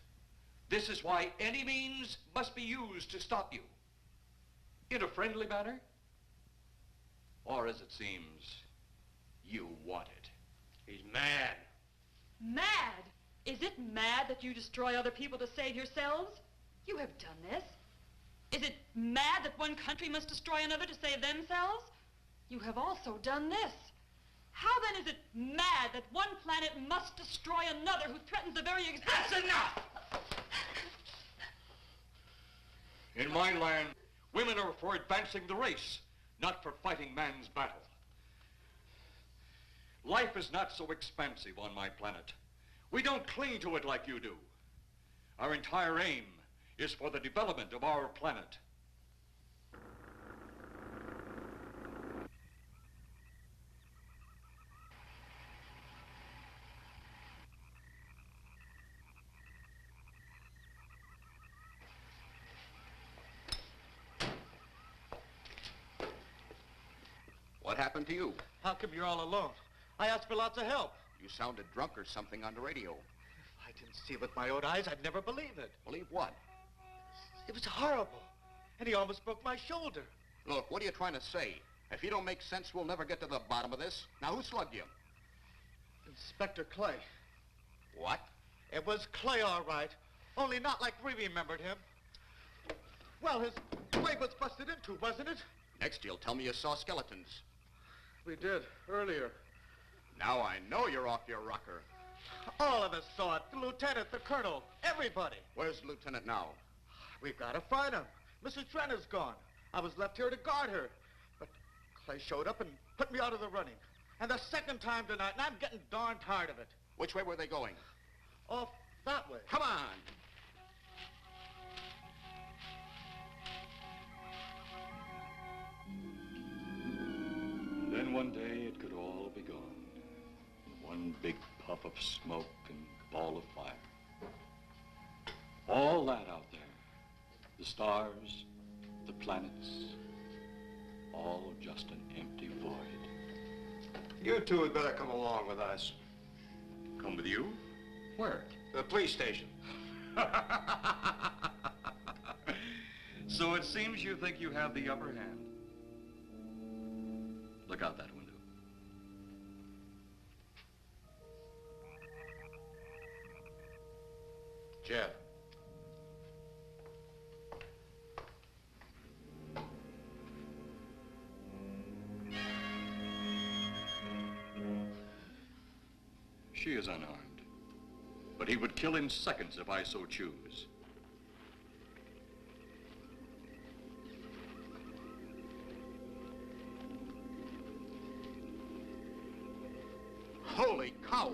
This is why any means must be used to stop you. In a friendly manner, or as it seems, you want it. He's mad. Mad? Is it mad that you destroy other people to save yourselves? You have done this. Is it mad that one country must destroy another to save themselves? You have also done this. How then is it mad that one planet must destroy another who threatens the very existence? That's enough! In my land, women are for advancing the race, not for fighting man's battle. Life is not so expansive on my planet. We don't cling to it like you do. Our entire aim is for the development of our planet. What happened to you? How come you're all alone? I asked for lots of help. You sounded drunk or something on the radio. If I didn't see it with my own eyes, I'd never believe it. Believe what? It was horrible. And he almost broke my shoulder. Look, what are you trying to say? If you don't make sense, we'll never get to the bottom of this. Now, who slugged you? Inspector Clay. What? It was Clay, all right. Only not like we remembered him. Well, his grave was busted into, wasn't it? Next, you'll tell me you saw skeletons. We did, earlier. Now I know you're off your rocker. All of us saw it. The lieutenant, the colonel, everybody. Where's the lieutenant now? We've got to find him. Mrs. Trent is gone. I was left here to guard her. But Clay showed up and put me out of the running. And the second time tonight, and I'm getting darn tired of it. Which way were they going? Off that way. Come on. Then one day it could all be gone. In one big puff of smoke and ball of fire. All that out there, the stars, the planets, all just an empty void. You two had better come along with us. Come with you? Where? The police station. So it seems you think you have the upper hand. Look out that window. Jeff. She is unarmed, but he would kill in seconds if I so choose. Holy cow!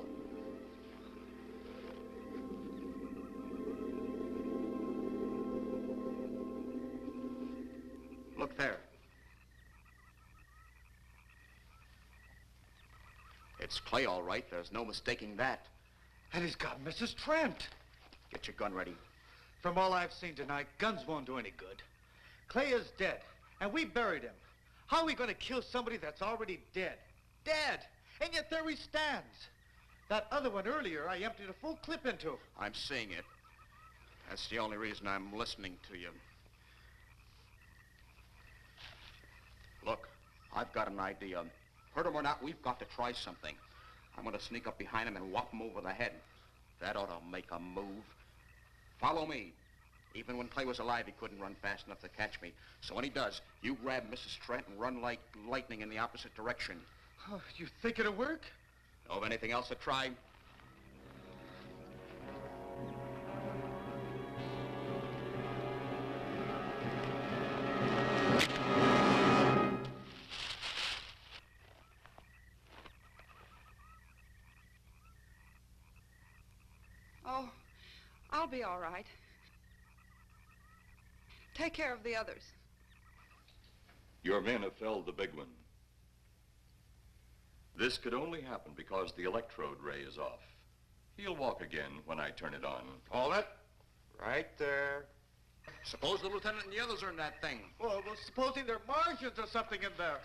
Look there. It's Clay, all right. There's no mistaking that. And he's got Mrs. Trent. Get your gun ready. From all I've seen tonight, guns won't do any good. Clay is dead, and we buried him. How are we going to kill somebody that's already dead? Dead! And yet there he stands. That other one earlier, I emptied a full clip into. I'm seeing it. That's the only reason I'm listening to you. Look, I've got an idea. Hurt him or not, we've got to try something. I'm going to sneak up behind him and whop him over the head. That ought to make a move. Follow me. Even when Clay was alive, he couldn't run fast enough to catch me. So when he does, you grab Mrs. Trent and run like lightning in the opposite direction. Oh, you think it'll work? Know of anything else to try? Oh, I'll be all right. Take care of the others. Your men have felled the big one. This could only happen because the electrode ray is off. He'll walk again when I turn it on. Hold it. Right there. Suppose the lieutenant and the others are in that thing. Well, supposing there are Martians or something in there.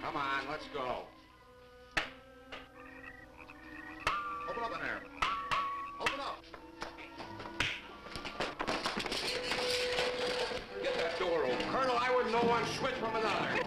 Come on, let's go. Open up in there. Open up. Get that door open. Colonel, I wouldn't know one switch from another.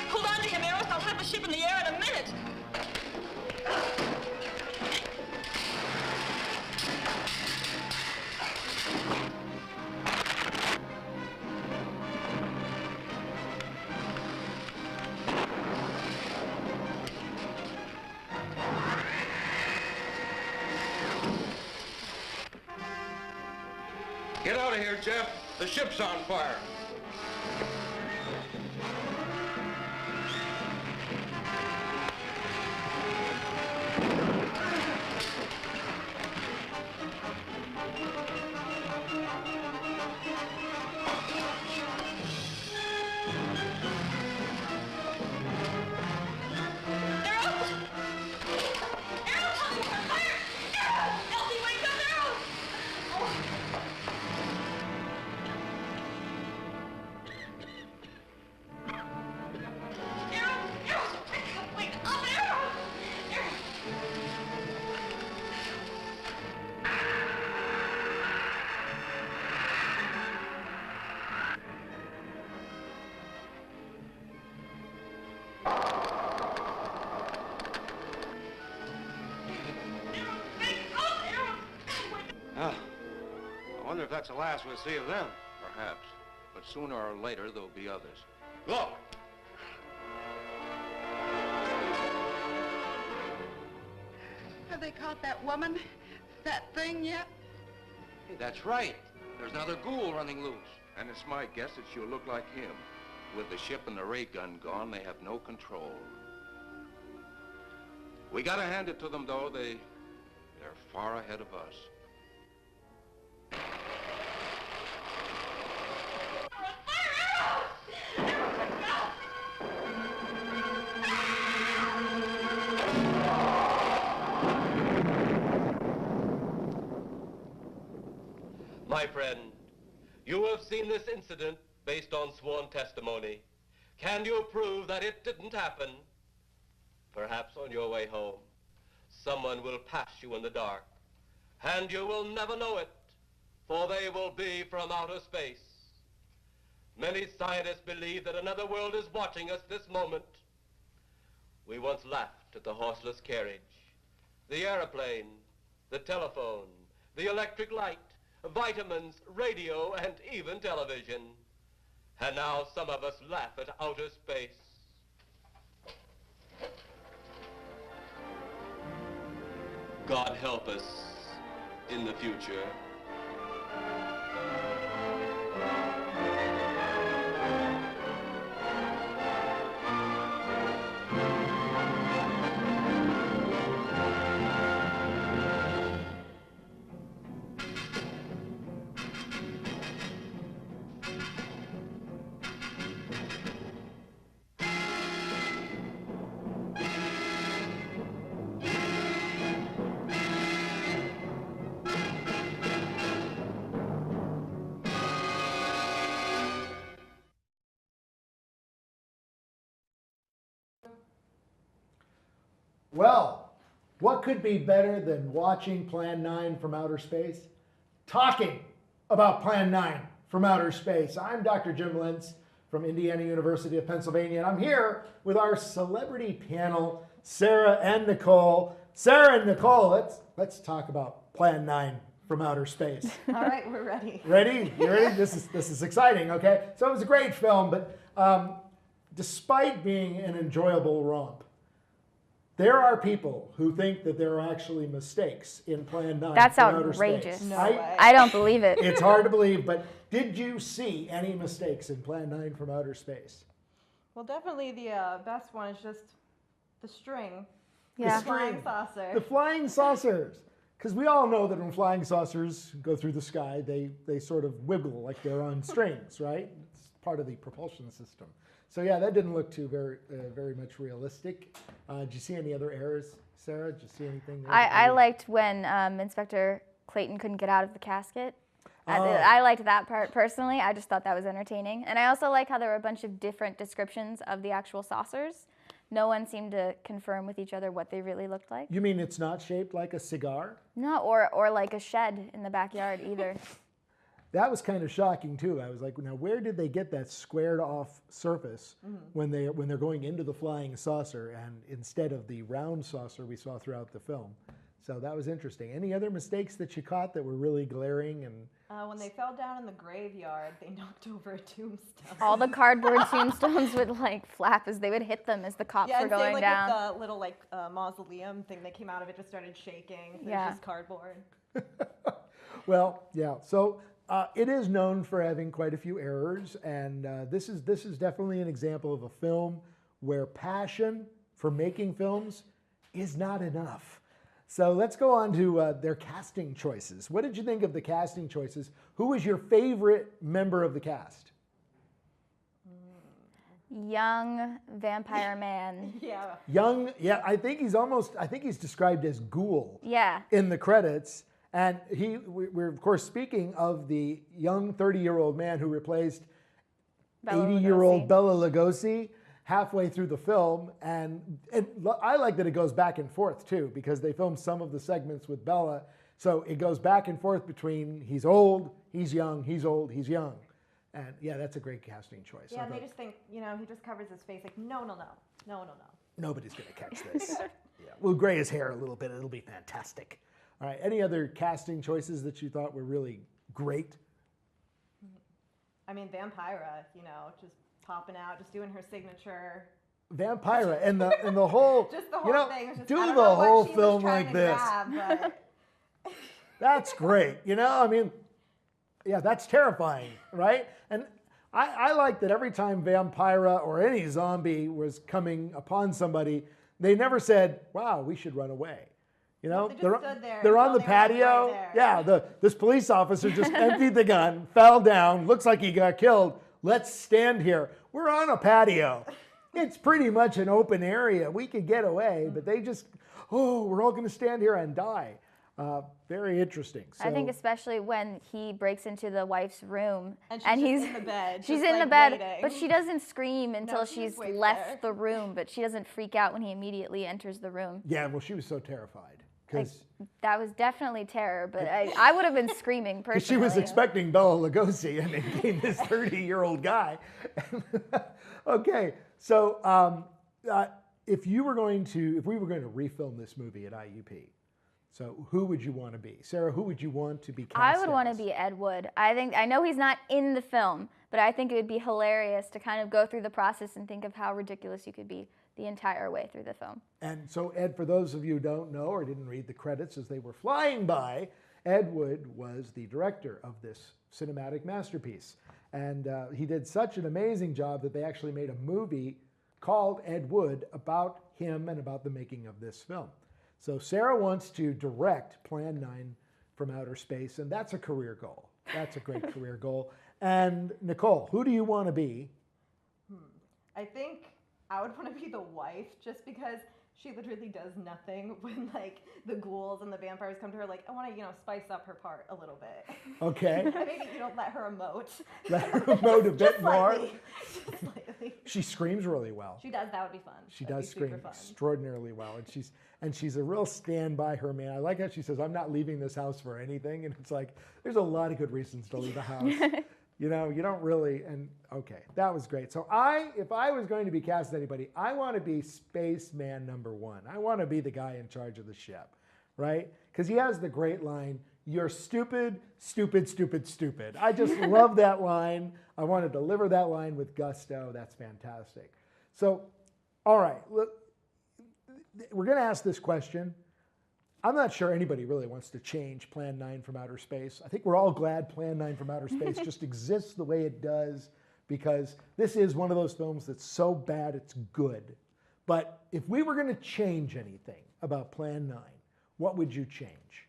Hold on to him, Eros. I'll have the ship in the air in a minute. Get out of here, Jeff. The ship's on fire. last we'll see of them. Perhaps. But sooner or later, there'll be others. Look! Have they caught that woman? That thing yet? Hey, that's right. There's another ghoul running loose. And it's my guess that she'll look like him. With the ship and the ray gun gone, they have no control. We gotta hand it to them, though. They're far ahead of us. My friend, you have seen this incident based on sworn testimony. Can you prove that it didn't happen? Perhaps on your way home, someone will pass you in the dark, and you will never know it, for they will be from outer space. Many scientists believe that another world is watching us this moment. We once laughed at the horseless carriage, the airplane, the telephone, the electric light, vitamins, radio, and even television. And now some of us laugh at outer space. God help us in the future. Well, what could be better than watching Plan 9 from outer space? Talking about Plan 9 from outer space. I'm Dr. Jim Lenze from Indiana University of Pennsylvania, and I'm here with our celebrity panel, Sarah and Nicole. Sarah and Nicole, let's talk about Plan 9 from outer space. All right, we're ready. Ready? You ready? This is exciting, okay? So it was a great film, but despite being an enjoyable romp, there are people who think that there are actually mistakes in Plan 9. That's from outer outrageous. space. No way. I don't believe it. It's hard to believe, but did you see any mistakes in Plan 9 from outer space? Well, definitely the best one is just the string. Yeah. The flying saucer. The flying saucers. Because we all know that when flying saucers go through the sky, they sort of wiggle like they're on strings, right? It's part of the propulsion system. So yeah, that didn't look too very much realistic. Did you see any other errors, Sarah? Did you see anything? I liked when Inspector Clayton couldn't get out of the casket. I liked that part personally. I just thought that was entertaining. And I also like how there were a bunch of different descriptions of the actual saucers. No one seemed to confirm with each other what they really looked like. You mean it's not shaped like a cigar? No, or like a shed in the backyard either. That was kind of shocking too. I was like, now where did they get that squared off surface when they're going into the flying saucer, and instead of the round saucer we saw throughout the film? So that was interesting. Any other mistakes that you caught that were really glaring? And when they fell down in the graveyard, they knocked over a tombstone. All the cardboard tombstones would like flap as they would hit them as the cops were going like down. With the little mausoleum thing that came out of it just started shaking. So it was just cardboard. Well, yeah. So it is known for having quite a few errors, and this is definitely an example of a film where passion for making films is not enough. So let's go on to their casting choices. What did you think of the casting choices? Who was your favorite member of the cast? Young vampire man. Yeah. Young, yeah, I think he's described as ghoul. Yeah. In the credits. And we're of course speaking of the young 30-year-old man who replaced 80-year-old Bela Lugosi halfway through the film. And I like that it goes back and forth too, because they filmed some of the segments with Bela. So it goes back and forth between he's old, he's young, he's old, he's young. And yeah, that's a great casting choice. Yeah, and they just think, he just covers his face like, no. Nobody's going to catch this. Yeah, we'll gray his hair a little bit. It'll be fantastic. All right, any other casting choices that you thought were really great? I mean, Vampira, you know, just popping out, just doing her signature. Vampira and the whole, just the whole you know, thing. Just, do the whole film like this. Grab, That's great. You know, I mean, yeah, that's terrifying, right? And I like that every time Vampira or any zombie was coming upon somebody, they never said, wow, we should run away. You know, they're on the patio. Right, yeah, this police officer just emptied the gun, fell down, looks like he got killed. Let's stand here. We're on a patio. It's pretty much an open area. We could get away, but they just, we're all going to stand here and die. Very interesting. So, I think especially when he breaks into the wife's room and he's in the bed. She's in the bed, but she doesn't scream until she's left the room, but she doesn't freak out when he immediately enters the room. Yeah, well, she was so terrified. That was definitely terror, but I would have been screaming personally. She was expecting Bela Lugosi, and it came this 30-year-old guy. Okay, so if we were going to refilm this movie at IUP, so who would you want to be? Sarah, who would you want to be cast I would as? want to be Ed Wood. I know he's not in the film, but I think it would be hilarious to kind of go through the process and think of how ridiculous you could be the entire way through the film. And so, Ed, for those of you who don't know or didn't read the credits as they were flying by, Ed Wood was the director of this cinematic masterpiece. And he did such an amazing job that they actually made a movie called Ed Wood about him and about the making of this film. So Sarah wants to direct Plan 9 from Outer Space, and that's a career goal. That's a great career goal. And Nicole, who do you want to be? I think I would want to be the wife, just because she literally does nothing when like the ghouls and the vampires come to her. Like, I want to, spice up her part a little bit. Okay. Maybe let her emote. Let her emote a bit more. Just slightly. She screams really well. She does. That would be fun. She does scream extraordinarily well, and she's a real stand by her man. I like how she says, "I'm not leaving this house for anything," and it's like there's a lot of good reasons to leave a house. You don't really, and okay, that was great. So if I was going to be cast as anybody, I want to be spaceman number 1. I want to be the guy in charge of the ship, right? Because he has the great line, "You're stupid, stupid, stupid, stupid." I just love that line. I want to deliver that line with gusto. That's fantastic. So, all right, look, we're going to ask this question. I'm not sure anybody really wants to change Plan 9 from Outer Space. I think we're all glad Plan 9 from Outer Space just exists the way it does, because this is one of those films that's so bad it's good. But if we were going to change anything about Plan 9, what would you change?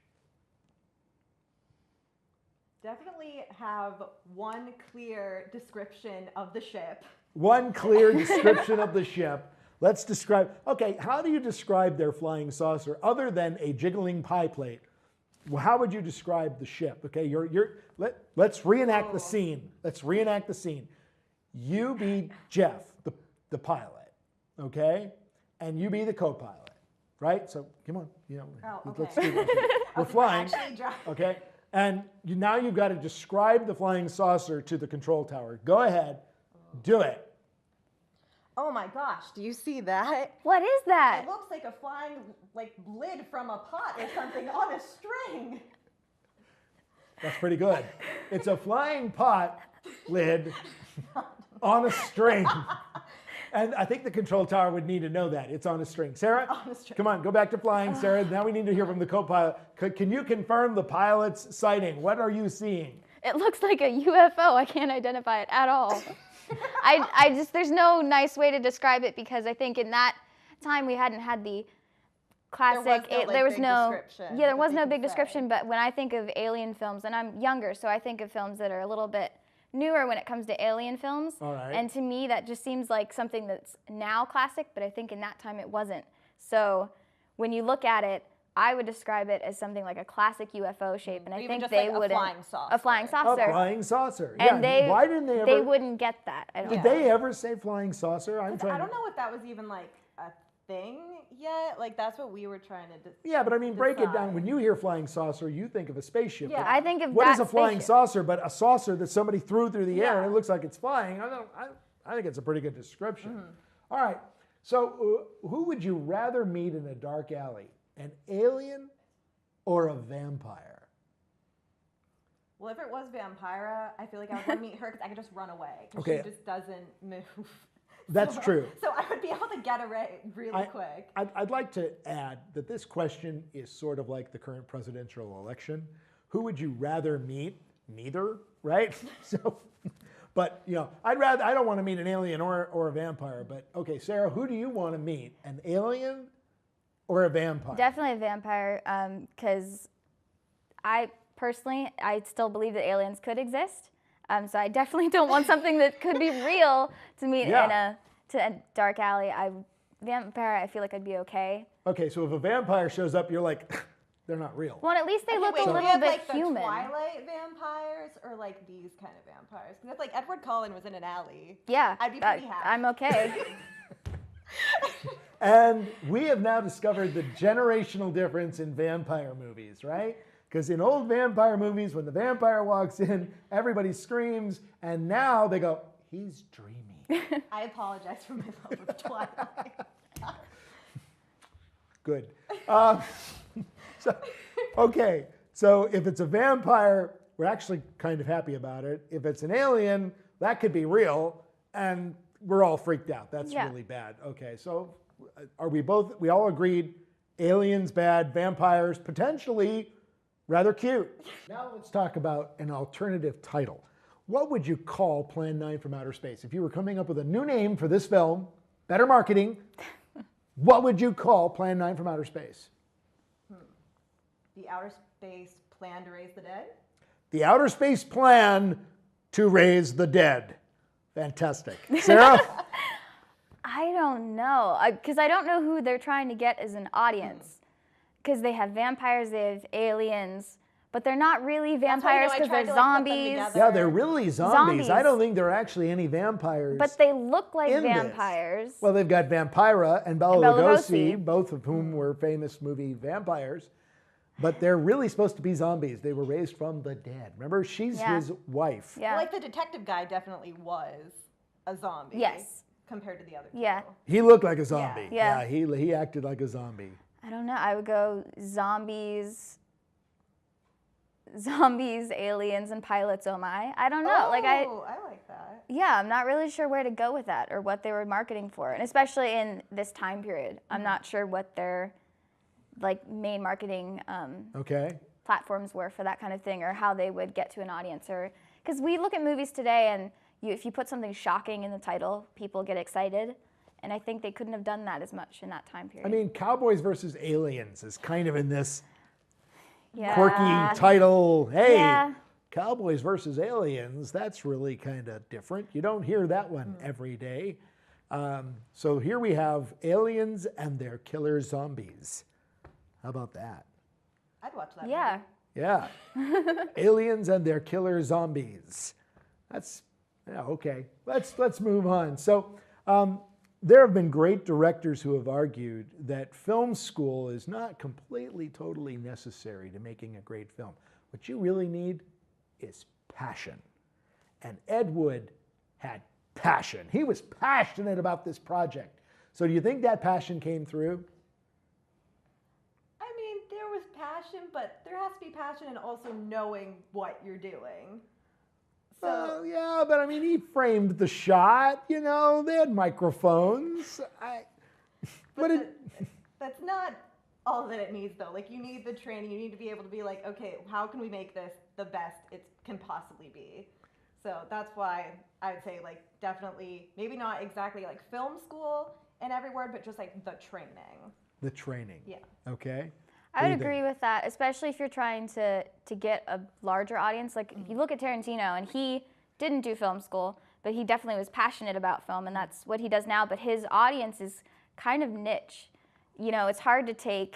Definitely have one clear description of the ship. One clear description of the ship. Let's describe, okay, how do you describe their flying saucer other than a jiggling pie plate? Well, how would you describe the ship? Okay, let's reenact the scene. Let's reenact the scene. You be Jeff, the pilot, okay? And you be the co-pilot, right? So come on, let's do this. We're flying, okay? And now you've got to describe the flying saucer to the control tower. Go ahead, do it. Oh my gosh, do you see that? What is that? It looks like a flying lid from a pot or something on a string. That's pretty good. It's a flying pot lid on a string. And I think the control tower would need to know that. It's on a string. Sarah, on a string. Come on, go back to flying, Sarah. Now we need to hear from the co-pilot. Can you confirm the pilot's sighting? What are you seeing? It looks like a UFO. I can't identify it at all. There's no nice way to describe it, because I think in that time we hadn't had the classic, there was no big description, but when I think of alien films, and I'm younger, so I think of films that are a little bit newer when it comes to alien films. All right. And to me, that just seems like something that's now classic, but I think in that time it wasn't. So when you look at it, I would describe it as something like a classic UFO shape, and I think they wouldn't. A flying saucer. A flying saucer. And yeah. Why didn't they ever? They wouldn't get that. Did they ever say flying saucer? I don't know if that was even like a thing yet. Like that's what we were trying to. Yeah, but I mean, break it down. When you hear flying saucer, you think of a spaceship. Yeah, I think of what that is a flying spaceship. saucer, but a saucer that somebody threw through the air and it looks like it's flying. I think it's a pretty good description. Mm-hmm. All right. So, who would you rather meet in a dark alley? An alien or a vampire? Well, if it was Vampira, I feel like I would want to meet her because I could just run away. 'Cause Okay. she just doesn't move. That's true. So I would be able to get away really quick. I'd like to add that this question is sort of like the current presidential election. Who would you rather meet? Neither, right? So, but I don't want to meet an alien or a vampire. But okay, Sarah, who do you want to meet? An alien or a vampire? Definitely a vampire, because I still believe that aliens could exist. So I definitely don't want something that could be real to meet in a dark alley. Vampire, I feel like I'd be okay. Okay, so if a vampire shows up, you're like, they're not real. Well, at least they look a do we little have, bit like, human. The Twilight vampires or like these kind of vampires? Because if like Edward Cullen was in an alley, Yeah, I'd be pretty happy. I'm okay. And we have now discovered the generational difference in vampire movies, right? Because in old vampire movies, when the vampire walks in, everybody screams, and now they go, he's dreamy. I apologize for my love of Twilight. Good. So if it's a vampire, we're actually kind of happy about it. If it's an alien, that could be real, and we're all freaked out. That's really bad. Okay, so are we all agreed, aliens bad, vampires potentially rather cute. Now let's talk about an alternative title. What would you call Plan 9 from Outer Space? If you were coming up with a new name for this film, better marketing, what would you call Plan 9 from Outer Space? The Outer Space Plan to Raise the Dead? The Outer Space Plan to Raise the Dead. Fantastic. Sarah? I don't know, because I don't know who they're trying to get as an audience. Because they have vampires, they have aliens, but they're not really vampires because they're zombies. Yeah, they're really zombies. I don't think there are actually any vampires. But they look like in vampires. This. Well, they've got Vampira and Bela Lugosi, both of whom were famous movie vampires. But they're really supposed to be zombies. They were raised from the dead. Remember, she's his wife. Yeah. Like the detective guy definitely was a zombie. Yes. Compared to the other two. Yeah. He looked like a zombie. Yeah. He acted like a zombie. I don't know. I would go zombies, aliens, and pilots. Oh my! I don't know. Oh, I like that. Yeah, I'm not really sure where to go with that or what they were marketing for, and especially in this time period, I'm not sure what their main marketing platforms were for that kind of thing, or how they would get to an audience, or because we look at movies today and if you put something shocking in the title, people get excited. And I think they couldn't have done that as much in that time period. I mean, Cowboys versus Aliens is kind of in this quirky title. Hey, Cowboys versus Aliens, that's really kind of different. You don't hear that one every day. So here we have aliens and their killer zombies. How about that? I'd watch that. Yeah. Yeah. Aliens and their killer zombies. That's, okay. Let's move on. So, there have been great directors who have argued that film school is not completely, totally necessary to making a great film. What you really need is passion. And Ed Wood had passion. He was passionate about this project. So do you think that passion came through? I mean, there was passion, but there has to be passion in also knowing what you're doing. So, yeah, but I mean, he framed the shot, they had microphones. That's not all that it needs, though. Like, you need the training. You need to be able to be like, okay, how can we make this the best it can possibly be? So that's why I would say, definitely, maybe not exactly like film school in every word, but just the training. The training. Yeah. Okay. I would agree with that, especially if you're trying to get a larger audience. Like, if you look at Tarantino, and he didn't do film school, but he definitely was passionate about film, and that's what he does now. But his audience is kind of niche. It's hard to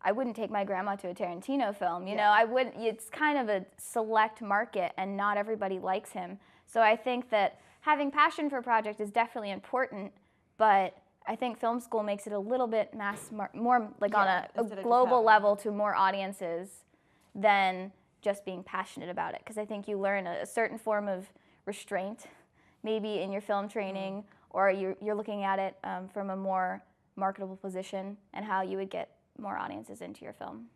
I wouldn't take my grandma to a Tarantino film. It's kind of a select market, and not everybody likes him. So I think that having passion for a project is definitely important, but I think film school makes it a little bit more on a global level to more audiences than just being passionate about it. Because I think you learn a certain form of restraint, maybe in your film training, or you're looking at it from a more marketable position and how you would get more audiences into your film.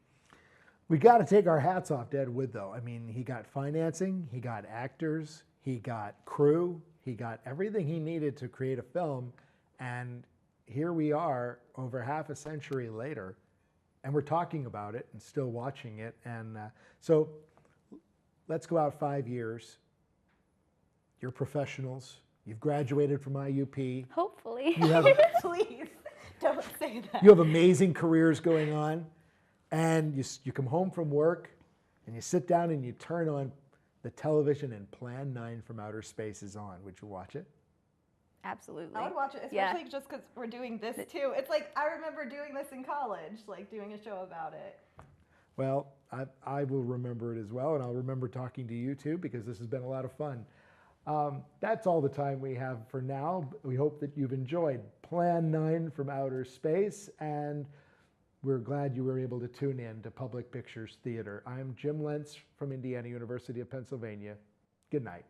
We got to take our hats off to Ed Wood, though. I mean, he got financing, he got actors, he got crew, he got everything he needed to create a film, and here we are over half a century later, and we're talking about it and still watching it. And so let's go out 5 years. You're professionals. You've graduated from IUP. Hopefully. You have, Please, don't say that. you have amazing careers going on, and you come home from work, and you sit down and you turn on the television and Plan 9 from Outer Space is on. Would you watch it? Absolutely. I would watch it, especially just because we're doing this too. It's like, I remember doing this in college, like doing a show about it. Well, I will remember it as well, and I'll remember talking to you too, because this has been a lot of fun. That's all the time we have for now. We hope that you've enjoyed Plan 9 from Outer Space, and we're glad you were able to tune in to Public Pictures Theater. I'm Jim Lenze from Indiana University of Pennsylvania. Good night.